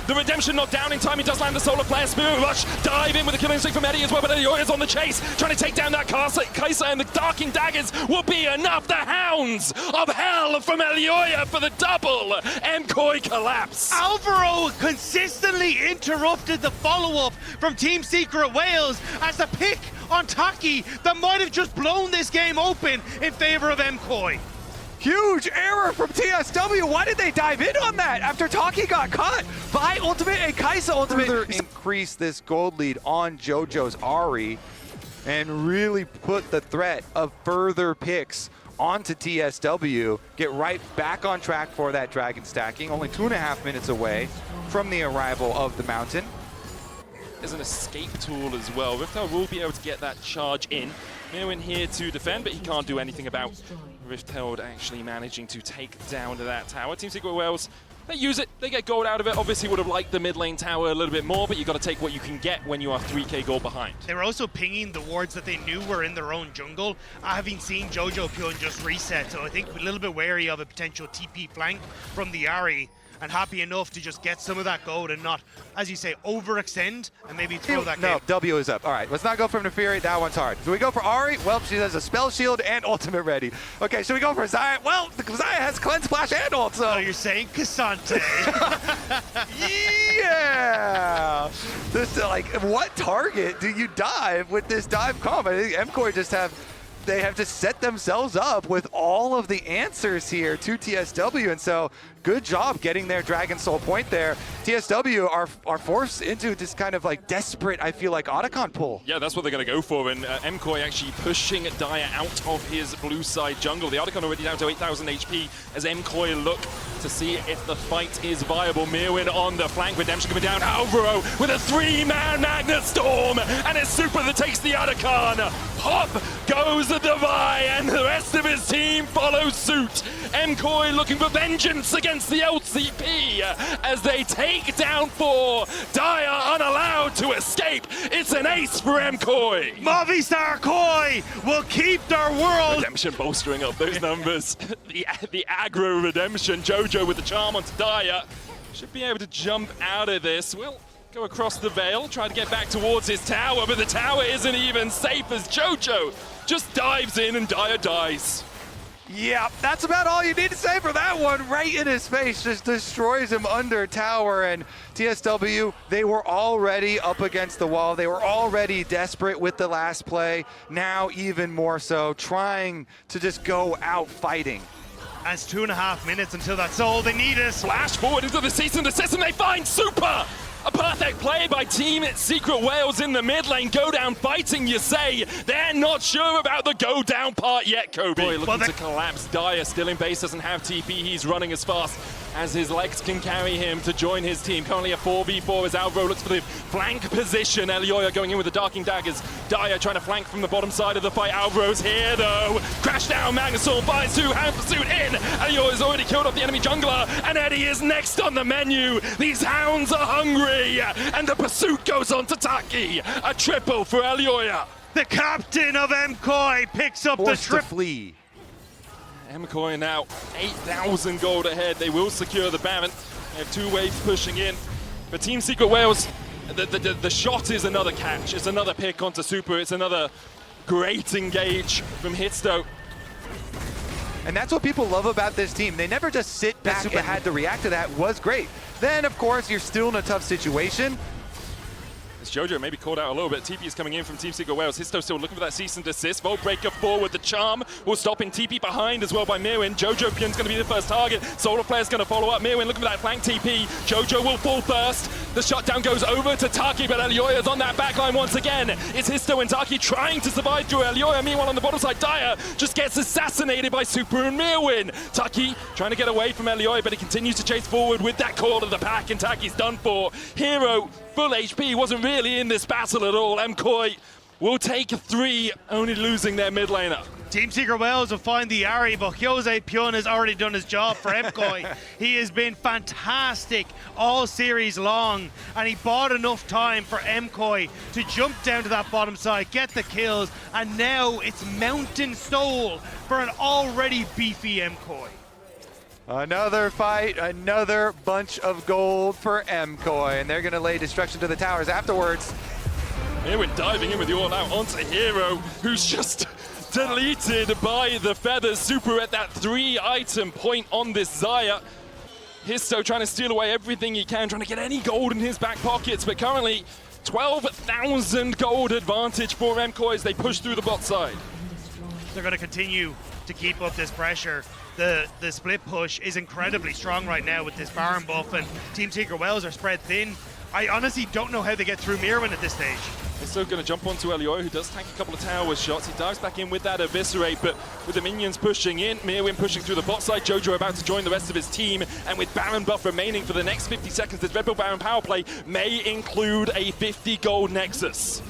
Speaker 3: The Redemption not down in time, he does land the Solar Flare. Spirit Rush, dive in with the killing streak from Eddie as well, but Elioyo's on the chase, trying to take down that Kai'Sa, and the Darking Daggers will be enough! The Hounds of Hell from Elioyo for the double! MKOI collapse!
Speaker 2: Alvaro consistently interrupted the follow-up from Team Secret Wales as the pick on Taki that might have just blown this game open in favor of MKOI.
Speaker 1: huge error from TSW. Why did they dive in on that after Taki got caught by Ultimate and Kai'Sa Ultimate? Further increase this gold lead on Jojo's Ahri. and really put the threat of further picks onto TSW, get right back on track for that Dragon stacking, only 2.5 minutes away from the arrival of the Mountain.
Speaker 3: There's an escape tool as well. Riftel will be able to get that charge in. Mirwin here to defend, but he can't do anything about Riftel actually managing to take down that tower. Team Secret Wales, they use it, they get gold out of it. Obviously would have liked the mid lane tower a little bit more, but you got to take what you can get when you are 3k gold behind.
Speaker 2: They were also pinging the wards that they knew were in their own jungle. Having seen Jojo Pyun just reset, so I think a little bit wary of a potential TP flank from the Ahri, and happy enough to just get some of that gold and not, as you say, overextend and maybe throw that
Speaker 1: No,
Speaker 2: game.
Speaker 1: W is up. All right, let's not go for Neferi. That one's hard. So we go for Ahri. Well, she has a spell shield and ultimate ready. Okay, should we go for Xayah? Well, Xayah has cleanse splash and ult, so.
Speaker 2: Oh, you're saying Cassante.
Speaker 1: Yeah! This, like, what target do you dive with this dive comp? I think MCOY just have set themselves up with all of the answers here to TSW, and so good job getting their Dragon Soul point there. TSW are forced into this kind of like desperate, I feel like, Otacon pull.
Speaker 3: Yeah, that's what they're going to go for, and MCOY actually pushing Daya out of his blue side jungle. The Otacon already down to 8,000 HP as MCOY look to see if the fight is viable. Mirwin on the flank, Redemption coming down. Alvaro with a 3-man Magnet Storm, and it's Super that takes the Otacon. Pop goes the Vi, and the rest of his team follows suit. MCOY looking for vengeance against the LCP as they take down 4. Daya unallowed to escape. It's an ace for MCOY.
Speaker 2: Movistar Koi will keep their world.
Speaker 3: Redemption bolstering up those numbers. the aggro Redemption. Jojo with the charm onto Daya. Should be able to jump out of this. Will go across the veil, try to get back towards his tower, but the tower isn't even safe as Jojo just dives in and Daya dies.
Speaker 1: Yeah, that's about all you need to say for that one. Right in his face, just destroys him under tower. And TSW, they were already up against the wall. They were already desperate with the last play. Now even more so, trying to just go out fighting.
Speaker 2: As 2.5 minutes until that's all they need is.
Speaker 3: Flash forward into the cease and desist, and they find Super! A perfect play by Team Secret Wales in the mid lane. Go down fighting, you say. They're not sure about the go down part yet, Kobe. Boy, looking to collapse. Daya still in base, doesn't have TP. He's running as fast as his legs can carry him to join his team. Currently a 4v4 as Alvaro looks for the flank position. Elioya going in with the Darking Daggers. Daya trying to flank from the bottom side of the fight. Alvaro's here though. Crash down, Magnusol finds 2, hand pursuit in. Elioya's already killed off the enemy jungler, and Eddie is next on the menu. These hounds are hungry, and the pursuit goes on to Taki. A triple for Elioya.
Speaker 2: The captain of MCOY picks up
Speaker 1: Forced
Speaker 2: the
Speaker 1: to
Speaker 2: trip.
Speaker 1: flee.
Speaker 3: MCOY now 8,000 gold ahead. They will secure the Baron. They have 2 waves pushing in. For Team Secret Wales, the shot is another catch. It's another pick onto Super. It's another great engage from Hitsto.
Speaker 1: And that's what people love about this team. They never just sit back and had to react to that. Was great. Then, of course, you're still in a tough situation.
Speaker 3: As Jojo maybe called out a little bit. TP is coming in from Team Secret Wales. Histo still looking for that cease and desist. Vault Breaker forward. The charm will stop in. TP behind as well by Mirwin. Jojo Pyun's going to be the first target. Solar Player's going to follow up. Mirwin looking for that flank TP. Jojo will fall first. The shutdown goes over to Taki, but Elioya's on that backline once again. It's Histo and Taki trying to survive through Elioya. Meanwhile, on the bottom side, Daya just gets assassinated by Super and Mirwin. Taki trying to get away from Elioya, but he continues to chase forward with that call of the pack, and Taki's done for. Hero, full HP, wasn't really in this battle at all. MCOY will take 3, only losing their mid laner.
Speaker 2: Team Secret Wales will find the Ahri, but Jose Pyun has already done his job for MCOY. He has been fantastic all series long, and he bought enough time for MCOY to jump down to that bottom side, get the kills, and now it's Mountain Soul for an already beefy MCOY.
Speaker 1: Another fight, another bunch of gold for MCOY, and they're going to lay destruction to the towers afterwards.
Speaker 3: Mirwin diving in with the all-out onto Hero, who's just deleted by the feathers. Super at that 3-item point on this Xayah. Histo trying to steal away everything he can, trying to get any gold in his back pockets, but currently 12,000 gold advantage for MCOY as they push through the bot side.
Speaker 2: They're going to continue to keep up this pressure. The split push is incredibly strong right now with this Baron buff, and Team Secret Wales are spread thin. I honestly don't know how they get through Mirwin at this stage.
Speaker 3: They're still going to jump onto Elioy, who does tank a couple of tower shots. He dives back in with that Eviscerate, but with the minions pushing in, Mirwin pushing through the bot side, Jojo about to join the rest of his team, and with Baron buff remaining for the next 50 seconds, this Red Bull Baron power play may include a 50 gold Nexus.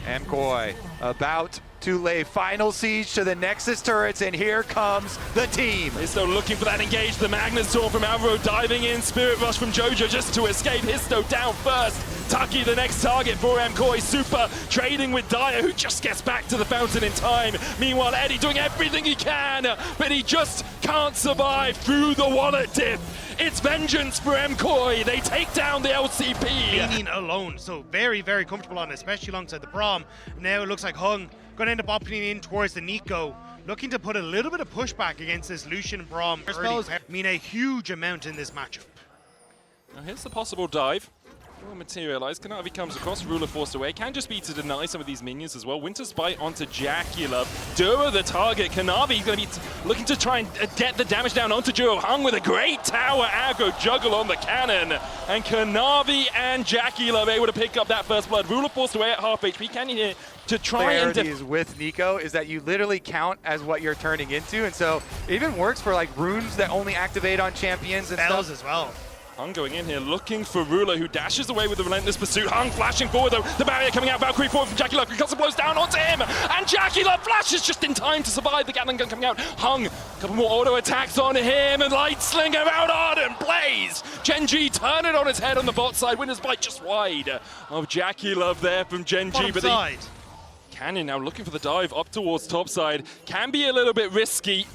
Speaker 1: MKOI about to lay final siege to the Nexus turrets, and here comes the team.
Speaker 3: Histo looking for that engage, the Magnus Storm from Alvaro diving in, Spirit Rush from Jojo just to escape. Histo down first. Taki the next target for MKOI. Super trading with Dyer, who just gets back to the fountain in time. Meanwhile, Eddie doing everything he can, but he just can't survive through the wallet dip. It's vengeance for MKOI. They take down the LCP.
Speaker 2: Minion alone, so very, very comfortable on it, especially alongside the Braum. Now it looks like Hung going to end up opting in towards the Nico, looking to put a little bit of pushback against this Lucian Braum. Spells mean a huge amount in this matchup.
Speaker 3: Now here's the possible dive. Will materialize. Kanavi comes across, Ruler forced away. Can just be to deny some of these minions as well. Winter's Bite onto Jacula. Duro the target. Kanavi going to be looking to try and get the damage down onto Duro. Hung with a great tower aggro juggle on the cannon. And Kanavi and Jacula are able to pick up that first blood. Ruler forced away at half HP. Can you hear to try and
Speaker 1: is with Nico is that you literally count as what you're turning into, and so it even works for like runes that only activate on champions and
Speaker 2: Spells
Speaker 1: stuff
Speaker 2: as well.
Speaker 3: Hung going in here, looking for Ruler, who dashes away with the relentless pursuit. Hung flashing forward, though. The barrier coming out. Valkyrie forward from Jacula. Because blows down onto him. And Jacula flashes just in time to survive the Gatling gun coming out. Hung, a couple more auto attacks on him. And Lightslinger out Ardent plays. Gen.G turn it on its head on the bot side. Winner's Bite just wide of Jacula there from Gen.G.
Speaker 2: Bottom
Speaker 3: But
Speaker 2: side.
Speaker 3: Canyon now looking for the dive up towards top side. Can be a little bit risky.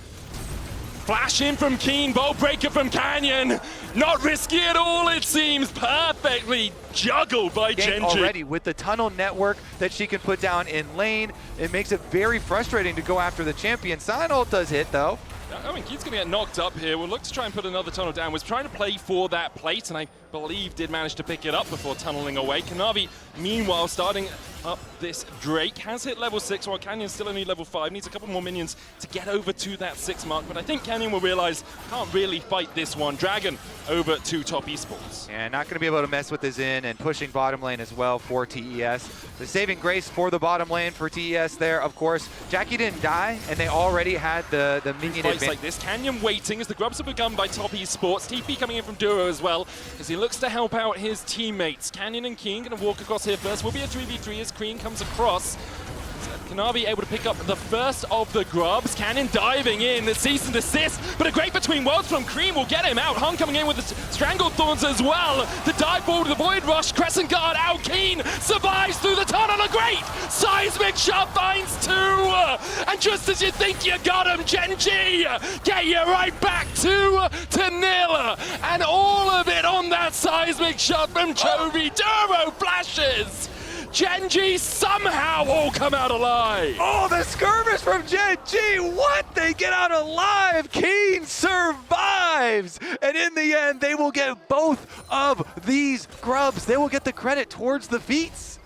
Speaker 3: Flash in from Keen, bow breaker from Canyon. Not risky at all, it seems. Perfectly juggled by Gen.G.
Speaker 1: already with the tunnel network that she can put down in lane. It makes it very frustrating to go after the champion. Sign ult does hit though.
Speaker 3: I mean, Keen's gonna get knocked up here. We'll look to try and put another tunnel down. Was trying to play for that plate, and I believe did manage to pick it up before tunneling away. Kanavi, meanwhile, starting up this Drake. Has hit level 6, while Canyon still only level 5. Needs a couple more minions to get over to that 6 mark, but I think Canyon will realize can't really fight this one. Dragon over to Top Esports.
Speaker 1: And not going to be able to mess with this in, and pushing bottom lane as well for TES. The saving grace for the bottom lane for TES there, of course. Jackie didn't die, and they already had the minion
Speaker 3: Fights
Speaker 1: advantage.
Speaker 3: like this, Canyon waiting as the grubs are begun by Top Esports. TP coming in from Duro as well, as he looks to help out his teammates. Canyon and Keen going to walk across here first. Will be a 3v3 as Crean comes across. Kanavi able to pick up the first of the grubs. Cannon diving in, the cease and desist, but a great between worlds from Cream will get him out. Hung coming in with the Strangled Thorns as well. The dive ball to the Void Rush, Crescent Guard out. Keen survives through the tunnel. A great seismic shot finds 2. And just as you think you got him, Gen.G get you right back 2-0. And all of it on that seismic shot from Chovy. Duro flashes. Gen.G somehow all come out alive.
Speaker 1: Oh, the skirmish from Gen.G! What? They get out alive! Keen survives! And in the end, they will get both of these grubs. They will get the credit towards the feats.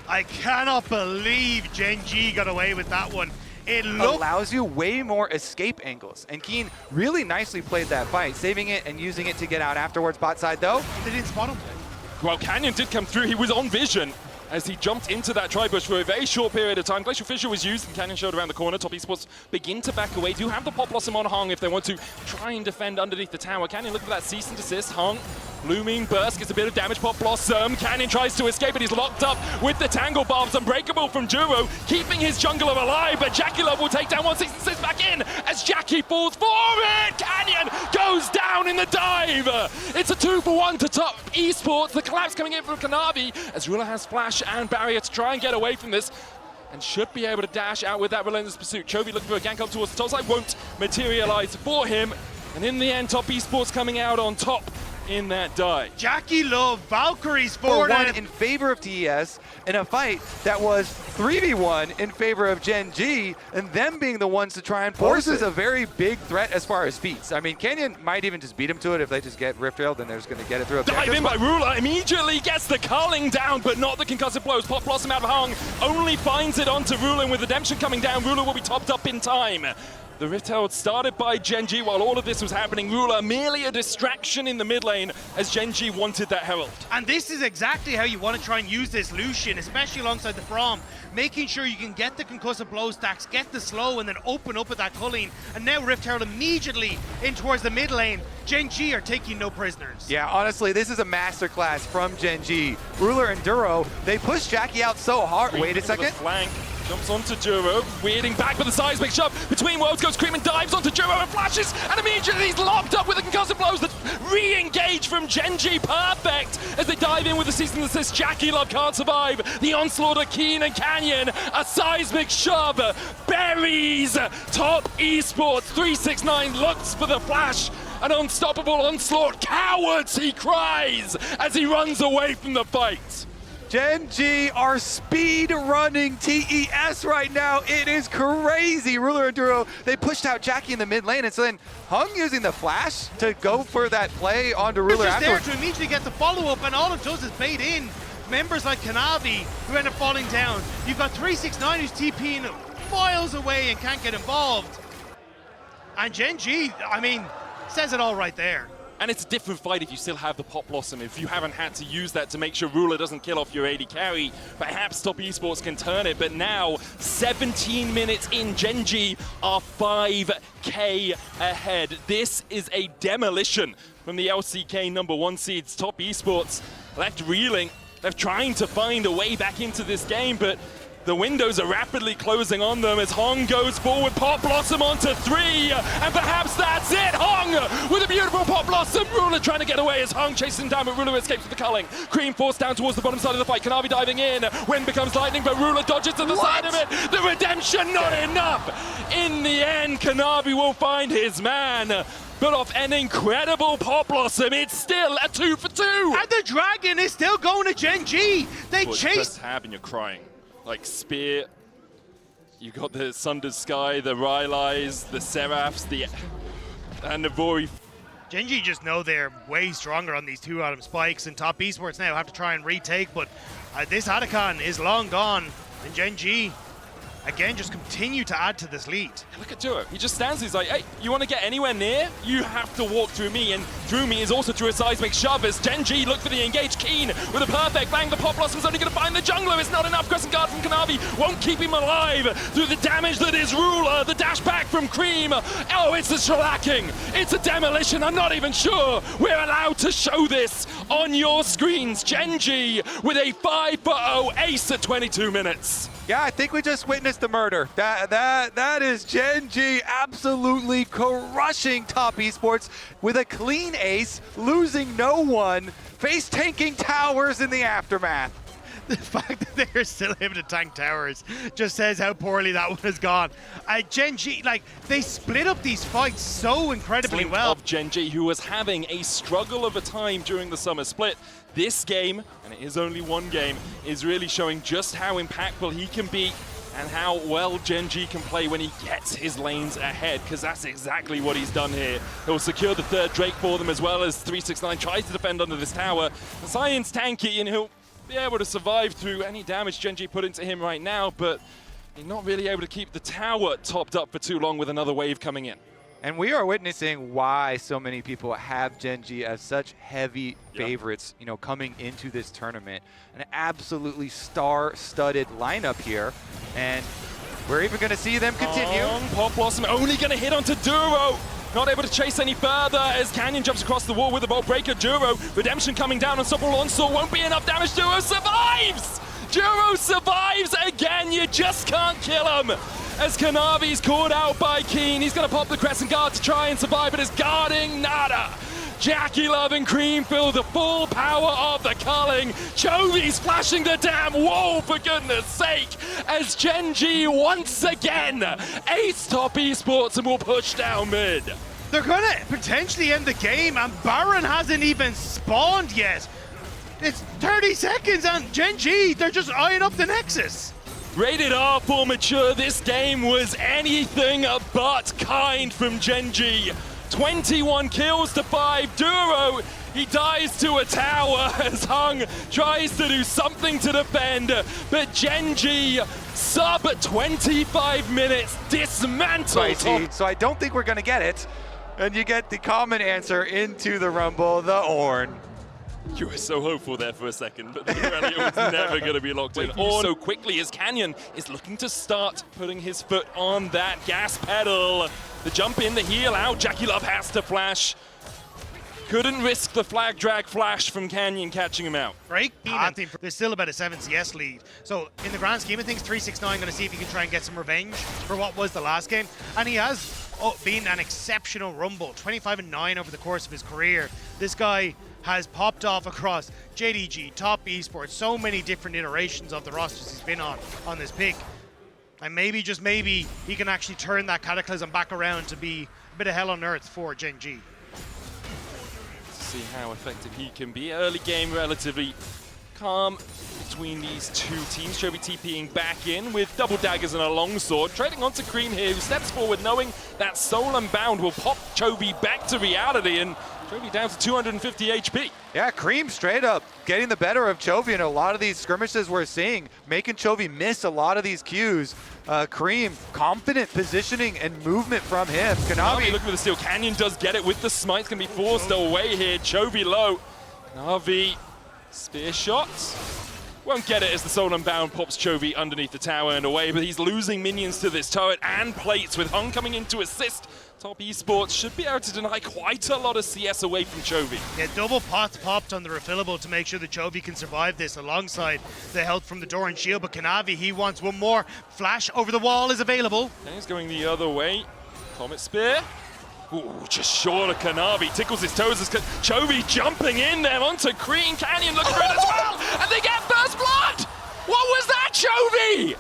Speaker 2: I cannot believe Gen.G got away with that one. It
Speaker 1: allows you way more escape angles. And Keen really nicely played that fight, saving it and using it to get out afterwards. Bot side, though.
Speaker 2: They didn't spot him.
Speaker 3: Well, Canyon did come through. He was on vision as he jumped into that tri-bush for a very short period of time. Glacial Fissure was used and Canyon showed around the corner. Top Esports begin to back away. Do have the Pop Blossom on Hung if they want to try and defend underneath the tower. Canyon looking for that cease and desist. Hung, looming burst, gets a bit of damage. Pop Blossom. Canyon tries to escape, but he's locked up with the Tangle Bombs. Unbreakable from Duro, keeping his jungler alive, but Jacula will take down 166 back in as Jackie falls for it. Canyon goes down in the dive. It's a 2-for-1 to Top Esports. The collapse coming in from Kanavi as Ruler has flash and barrier to try and get away from this, and should be able to dash out with that relentless pursuit. Chovy looking for a gank up towards the top side, won't materialize for him, and in the end, Top Esports coming out on top in that die.
Speaker 2: Jackie Love, Valkyrie's forward.
Speaker 1: In favor of TES in a fight that was 3v1 in favor of Gen.G, and them being the ones to try and force is a very big threat as far as feats. I mean, Canyon might even just beat him to it if they just get Rift Railed, then they're just going to get it through.
Speaker 3: Dive in by Ruler, immediately gets the Carling down, but not the concussive blows. Pop Blossom out of Hung, only finds it onto Ruler, and with Redemption coming down, Ruler will be topped up in time. The Rift Herald started by Gen G while all of this was happening. Ruler merely a distraction in the mid lane as Gen G wanted that Herald.
Speaker 2: And this is exactly how you want to try and use this Lucian, especially alongside the Braum, making sure you can get the concussive blow stacks, get the slow, and then open up with that culling. And now Rift Herald immediately in towards the mid lane. Gen G are taking no prisoners.
Speaker 1: Yeah, honestly, this is a masterclass from Gen G. Ruler and Duro, they push Jackie out so hard. Wait a second.
Speaker 3: Flank. Jumps onto Duro, weirding back with a seismic shove. Between worlds goes Cream and dives onto Duro and flashes, and immediately he's locked up with the concussive blows that re-engage from Gen G. Perfect as they dive in with the season assist. Jackie Love can't survive. The onslaught of Keen and Canyon. A seismic shove buries Top Esports. 369 looks for the flash. An unstoppable onslaught. Cowards, he cries as he runs away from the fight.
Speaker 1: Gen G are speed running TES right now. It is crazy. Ruler and Duro, they pushed out Jackie in the mid lane, and so then Hung using the flash to go for that play onto Ruler
Speaker 2: Just there
Speaker 1: afterwards.
Speaker 2: to immediately get the follow-up, and all it does is bait in members like Kanavi, who end up falling down. You've got 369 who's TPing miles away and can't get involved. And Gen G, I mean, says it all right there.
Speaker 3: And it's a different fight if you still have the Pop Blossom. If you haven't had to use that to make sure Ruler doesn't kill off your AD carry, perhaps Top Esports can turn it. But now, 17 minutes in, Gen G are 5k ahead. This is a demolition from the LCK #1 seeds. Top Esports left reeling, left trying to find a way back into this game, but the windows are rapidly closing on them as Hong goes forward. Pop Blossom onto 3, and perhaps that's it. Hong with a beautiful Pop Blossom. Ruler trying to get away as Hong chases him down, but Ruler escapes with the culling. Cream forced down towards the bottom side of the fight. Kanavi diving in. Wind becomes lightning, but Ruler dodges to the side of it. The redemption not enough. In the end, Kanavi will find his man. But off an incredible Pop Blossom, it's still a 2 for 2.
Speaker 2: And the Dragon is still going to Gen G. They
Speaker 3: Well, you
Speaker 2: chase.
Speaker 3: press tab and you're crying. Like Spear, you got the Sundered Sky, the Rylai's, the Seraphs, and the Vori.
Speaker 2: Gen G just know they're way stronger on these 2 Atom spikes, and Top Esports now have to try and retake, but this Atacon is long gone, and Gen G, again, just continue to add to this lead.
Speaker 3: Look at Duro. He just stands, he's like, hey, you want to get anywhere near? You have to walk through me, and through me is also through a seismic shove as Gen G look for the engage. Keen with a perfect bang. The Pop Blossom's only going to find the jungler. It's not enough. Crescent Guard from Kanavi won't keep him alive through the damage that is Ruler. The dash back from Cream. Oh, it's a shellacking. It's a demolition. I'm not even sure we're allowed to show this on your screens. Gen G with a 5-0 ace at 22 minutes.
Speaker 1: Yeah, I think we just witnessed the murder. That is Gen G absolutely crushing Top Esports with a clean ace, losing no one, face tanking towers in the aftermath.
Speaker 2: The fact that they're still able to tank towers just says how poorly that one has gone. Gen G, like, they split up these fights so incredibly
Speaker 3: Slink
Speaker 2: well.
Speaker 3: of Gen G, who was having a struggle of a time during the summer split. This game, and it is only one game, is really showing just how impactful he can be and how well Gen G can play when he gets his lanes ahead, because that's exactly what he's done here. He'll secure the 3rd Drake for them, as well as 369 tries to defend under this tower. Zion's tanky, and he'll be able to survive through any damage Gen G put into him right now, but he's not really able to keep the tower topped up for too long with another wave coming in.
Speaker 1: And we are witnessing why so many people have Gen G as such heavy favorites, you know, coming into this tournament. An absolutely star-studded lineup here, and we're even going to see them continue.
Speaker 3: Pop Blossom only going to hit onto Duro. Not able to chase any further as Canyon jumps across the wall with a Bolt Breaker. Duro, redemption coming down. Unstoppable onslaught won't be enough damage. Duro survives! Duro survives again. You just can't kill him. As Kanavi's caught out by Keen, he's going to pop the Crescent Guard to try and survive, but is guarding nada. Jackie Love and Cream feel the full power of the culling. Chovy's flashing the damn wall, for goodness sake, as Gen G once again ace Top Esports and will push down mid.
Speaker 2: They're gonna potentially end the game, and Baron hasn't even spawned yet. It's 30 seconds, and Gen G, they're just eyeing up the Nexus.
Speaker 3: Rated R for mature, this game was anything but kind from Gen G. 21 kills to 5. Duro, He dies to a tower as Hung tries to do something to defend, but Gen.G sub 25 minutes dismantled.
Speaker 1: So I don't think we're gonna get it. And you get the common answer into the Rumble, the Ornn.
Speaker 3: You were so hopeful there for a second, but it was never going to be locked in. Or so quickly as Canyon is looking to start putting his foot on that gas pedal. The jump in, the heal out, JackeyLove has to flash. Couldn't risk the flag drag flash from Canyon catching him out.
Speaker 2: Right? There's still about a 7 CS lead. So in the grand scheme of things, 369 going to see if he can try and get some revenge for what was the last game. And he has been an exceptional Rumble, 25-9 over the course of his career. This guy has popped off across JDG, Top Esports, so many different iterations of the rosters he's been on this pick. And maybe, just maybe, he can actually turn that Cataclysm back around to be a bit of hell on earth for Gen.G.
Speaker 3: See how effective he can be. Early game relatively calm between these two teams. Chovy TPing back in with double daggers and a longsword. Trading onto Cream here, who steps forward knowing that Soul Unbound will pop Chovy back to reality, and Chovy down to 250 HP.
Speaker 1: Yeah, Cream straight up getting the better of Chovy in a lot of these skirmishes we're seeing, making Chovy miss a lot of these cues. Cream, confident positioning and movement from him.
Speaker 3: Kanavi looking for the steal. Canyon does get it with the smite's going to be forced away here. Chovy low. Kanavi, spear shots. Won't get it as the Soul Unbound pops Chovy underneath the tower and away, but he's losing minions to this turret and plates with Hung coming in to assist. Top Esports should be able to deny quite a lot of CS away from Chovy.
Speaker 2: Yeah, double pots popped on the refillable to make sure that Chovy can survive this alongside the health from the door and shield, but Kanavi, he wants one more. Flash over the wall is available.
Speaker 3: And he's going the other way. Comet Spear. Ooh, just short of Kanavi. Tickles his toes as Chovy jumping in there onto Cream. Canyon looking for it as well. And they get first blood! What was that, Chovy?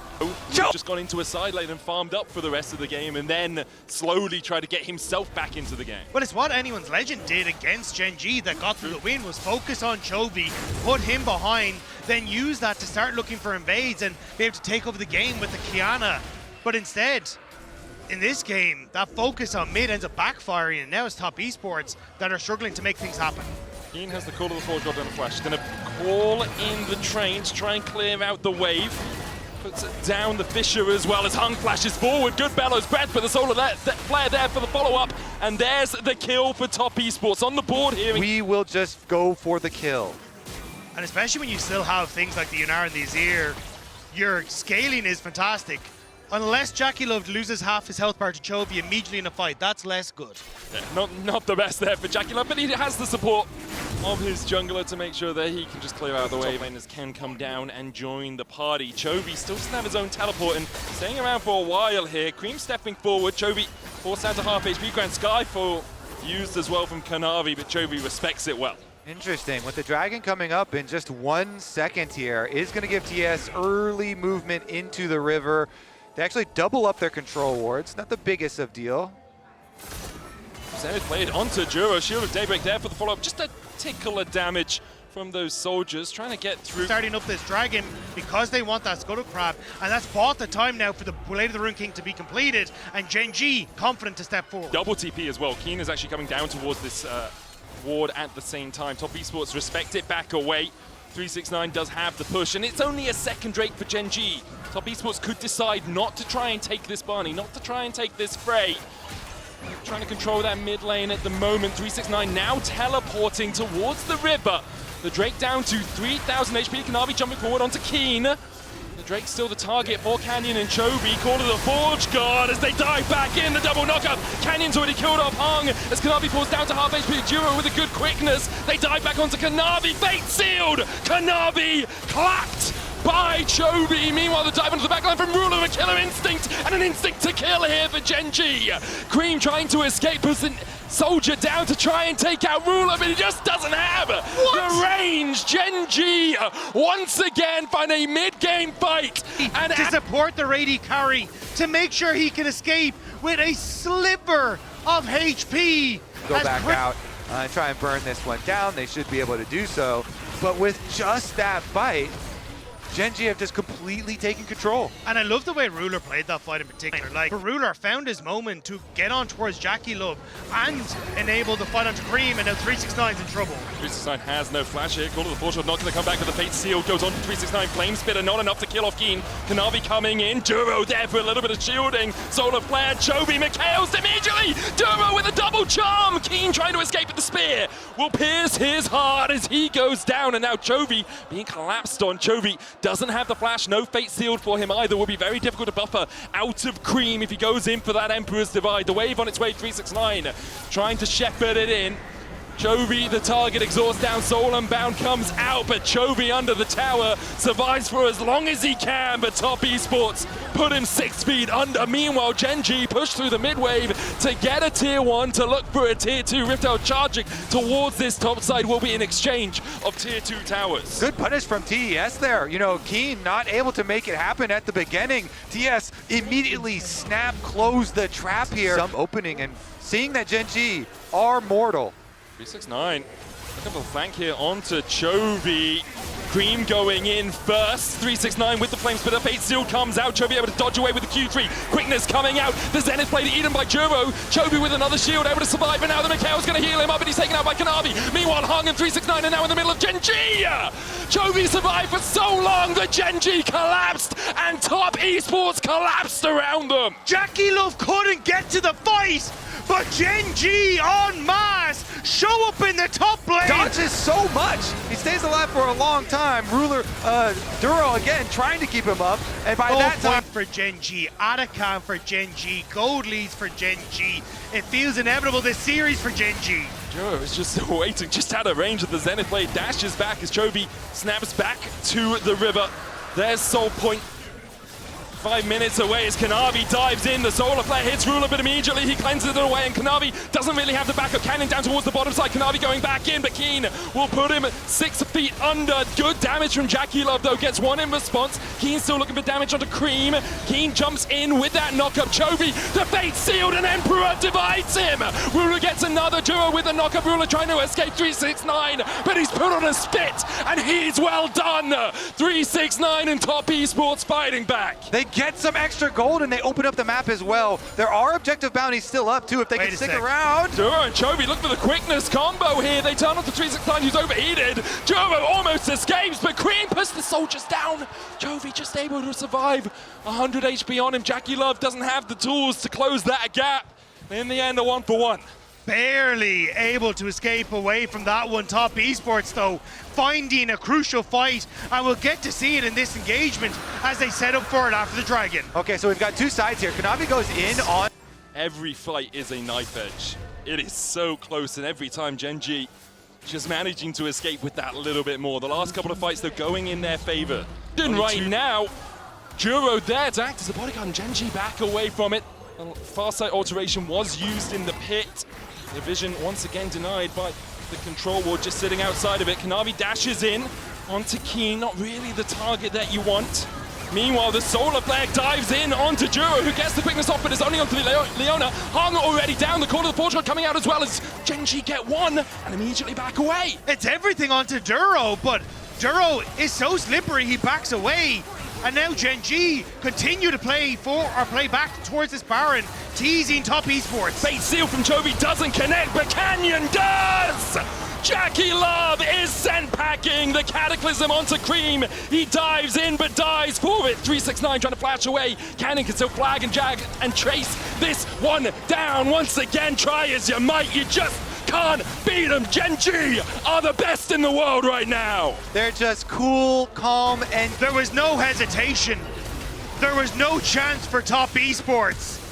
Speaker 3: Just gone into a side lane and farmed up for the rest of the game and then slowly tried to get himself back into the game.
Speaker 2: But it's what Anyone's Legend did against Gen.G that got through the win, was focus on Chovy, put him behind, then use that to start looking for invades and be able to take over the game with the Kiana. But instead, in this game, that focus on mid ends up backfiring, and now it's Top Esports that are struggling to make things happen.
Speaker 3: Keen has the call of the Forge God and a flash. Gonna call in the train to try and clear out the wave. Puts it down the Fissure as well as Hung flashes forward. Good Bellows breath, but the Solar Flare there for the follow-up. And there's the kill for Top Esports on the board here.
Speaker 1: We will just go for the kill.
Speaker 2: And especially when you still have things like the Yunar and the Azir, your scaling is fantastic. Unless JackeyLove loses half his health bar to Chovy immediately in a fight, that's less good.
Speaker 3: Yeah, not the best there for JackeyLove, but he has the support of his jungler to make sure that he can just clear out the wave. Laners can come down and join the party. Chovy still doesn't have his own teleport and staying around for a while here. Cream stepping forward. Chovy forced down to half HP. Grand Skyfall used as well from Kanavi, but Chovy respects it well.
Speaker 1: Interesting. With the Dragon coming up in just 1 second here, is going to give TS early movement into the river. They actually double up their control wards. Not the biggest of deal.
Speaker 3: Zenith played onto Juro. Shield of Daybreak there for the follow-up. Just a tickle of damage from those soldiers trying to get through.
Speaker 2: Starting up this Dragon because they want that Scuttle Crab, and that's bought the time now for the Blade of the Rune King to be completed, and Gen.G confident to step forward.
Speaker 3: Double TP as well. Keen is actually coming down towards this ward at the same time. Top Esports respect it, back away. 369 does have the push, and it's only a second Drake for Gen.G. Top Esports could decide not to try and take this Barney, not to try and take this Frey. Trying to control that mid lane at the moment. 369 now teleporting towards the river. The Drake down to 3,000 HP. Kanavi jumping forward onto Keen. The Drake's still the target for Canyon and Chovy. Call to the Forge Guard as they dive back in. The double knockup. Canyon's already killed off Hung as Kanavi falls down to half HP. Juro with a good quickness. They dive back onto Kanavi. Fate sealed. Kanavi clapped by Chovy. Meanwhile, the dive onto the backline from Ruler, a killer instinct, and an instinct to kill here for Gen.G. Cream trying to escape, puts a soldier down to try and take out Ruler, but he just doesn't have the range. Gen.G. once again find a mid-game fight. And
Speaker 2: to support the Rady carry, to make sure he can escape with a sliver of HP.
Speaker 1: Go back out and try and burn this one down. They should be able to do so. But with just that fight, Gen G have just completely taken control.
Speaker 2: And I love the way Ruler played that fight in particular. Like, Ruler found his moment to get on towards Jackie Love and enable the fight onto Cream, and now 369's in trouble.
Speaker 3: 369 has no flash here. Call of the Fortune not going to come back with the Fate Seal. Goes on to 369. Flame Spitter, not enough to kill off Keen. Kanavi coming in. Duro there for a little bit of shielding. Solar Flare, Chovy, Mikhail's immediately. Duro with a double charm. Keen trying to escape with the spear. Will pierce his heart as he goes down. And now Chovy being collapsed on. Chovy doesn't have the flash. No Fate Sealed for him either. Will be very difficult to buffer out of Cream if he goes in for that Emperor's Divide. The wave on its way, 369. Trying to shepherd it in. Chovy, the target, exhausts down, Soul Unbound comes out, but Chovy under the tower survives for as long as he can, but Top Esports put him 6 feet under. Meanwhile, Gen G pushed through the mid-wave to get a tier 1, to look for a tier 2. Riftel charging towards this top side will be an exchange of tier 2 towers.
Speaker 1: Good punish from TES there. You know, Keen not able to make it happen at the beginning. TES immediately closed the trap here. Some opening, and seeing that Gen G are mortal.
Speaker 3: 369, look at the flank here onto Chovy. Cream going in first. 369 with the Flame Spitter. Fate Seal comes out. Chovy able to dodge away with the Q3. Quickness coming out. The Zenith play eaten by Juro. Chovy with another shield able to survive, and now the Mikhail's going to heal him up, and he's taken out by Kanavi. Meanwhile, Hung and 369 are now in the middle of Gen G. Chovy survived for so long that Gen G collapsed, and Top Esports collapsed around them.
Speaker 2: Jackie Love couldn't get to the fight, but Gen G en masse show up in the top lane.
Speaker 1: Dodges so much. He stays alive for a long time. Ruler, Duro again trying to keep him up, and by that time
Speaker 2: for Gen G, Atacam for Gen G, gold leads for Gen G. It feels inevitable this series for Gen G.
Speaker 3: Juro is just waiting, just out of range of the Zenith blade, dashes back as Chovy snaps back to the river. There's Soul Point. 5 minutes away as Kanavi dives in. The Solar Flare hits Ruler, but immediately he cleanses it away, and Kanavi doesn't really have the backup. Cannon down towards the bottom side. Kanavi going back in, but Keen will put him 6 feet under. Good damage from Jackie Love, though. Gets 1 in response. Keen still looking for damage onto Cream. Keen jumps in with that knockup. Chovy, the Fate Sealed, and Emperor divides him. Ruler gets another duo with a knockup. Ruler trying to escape 369, but he's put on a spit, and he's well done. 369 and Top Esports fighting back.
Speaker 1: they get some extra gold, and they open up the map as well. There are objective bounties still up too if they can stick around.
Speaker 3: Duro and Chovy, look for the quickness combo here. They turn onto 369, who's overheated. Duro almost escapes, but Cream puts the soldiers down. Chovy just able to survive. 100 HP on him. Jackie Love doesn't have the tools to close that gap. In the end, a 1-for-1.
Speaker 2: Barely able to escape away from that one. Top Esports, though, finding a crucial fight, and we'll get to see it in this engagement as they set up for it after the Dragon.
Speaker 1: Okay, so we've got 2 sides here. Kanavi goes in on...
Speaker 3: Every fight is a knife edge. It is so close, and every time Gen G just managing to escape with that little bit more. The last couple of fights, they're going in their favor. And right now, Duro there to act as a bodyguard, and Gen G back away from it. Farsight alteration was used in the pit. The vision once again denied by the control ward just sitting outside of it. Kanavi dashes in onto Keen, not really the target that you want. Meanwhile, the Solar Flare dives in onto Duro, who gets the quickness off, but is only onto Leona. Hung already down, the corner of the Forge coming out as well as Gen G get 1 and immediately back away.
Speaker 2: It's everything onto Duro, but Duro is so slippery he backs away. And now Gen G continue to play back towards this Baron, teasing Top Esports.
Speaker 3: Fate Seal from Chovy doesn't connect, but Canyon does! Jackie Love is sent packing the Cataclysm onto Cream. He dives in but dies for it. 369 trying to flash away. Cannon can still flag and jag and trace this one down. Once again, try as you might, you just can't beat them. Gen G are the best in the world right now.
Speaker 1: They're just cool, calm, and
Speaker 2: There was no hesitation. There was no chance for Top Esports.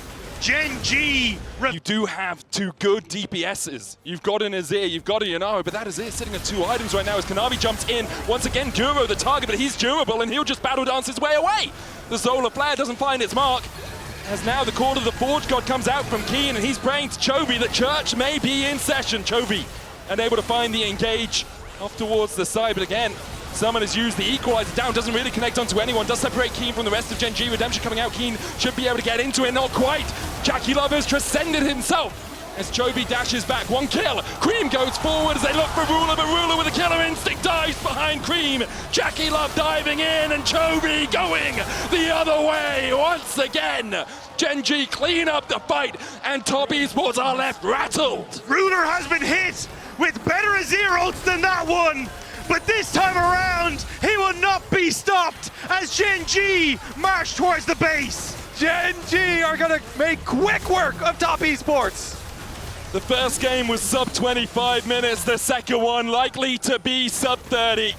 Speaker 2: Gen G.
Speaker 3: You do have 2 good DPSs. You've got an Azir, you've got a Yanaro, but that Azir sitting at 2 items right now as Kanavi jumps in. Once again, Duro the target, but he's durable and he'll just battle dance his way away. The Solar Flare doesn't find its mark. As now the Call of the Forge God comes out from Keen, and he's praying to Chovy that Church may be in session. Chovy unable to find the engage off towards the side, but again, Summon has used the equalizer down, doesn't really connect onto anyone, does separate Keen from the rest of Gen G. Redemption coming out, Keen should be able to get into it, not quite. Jackie Love has transcended himself as Chovy dashes back, 1 kill. Cream goes forward as they look for Ruler, but Ruler with a killer instinct dives behind behind Cream. Jackie Love diving in, and Chovy going the other way once again. Gen G clean up the fight, and Top Esports are left rattled.
Speaker 2: Ruler has been hit with better zeros than that one. But this time around, he will not be stopped as Gen G march towards the base.
Speaker 1: Gen G are going to make quick work of Top Esports.
Speaker 3: The first game was sub 25 minutes, the second one likely to be sub 30.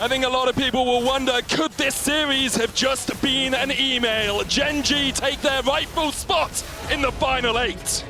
Speaker 3: I think a lot of people will wonder, could this series have just been an email? Gen G take their rightful spot in the final 8.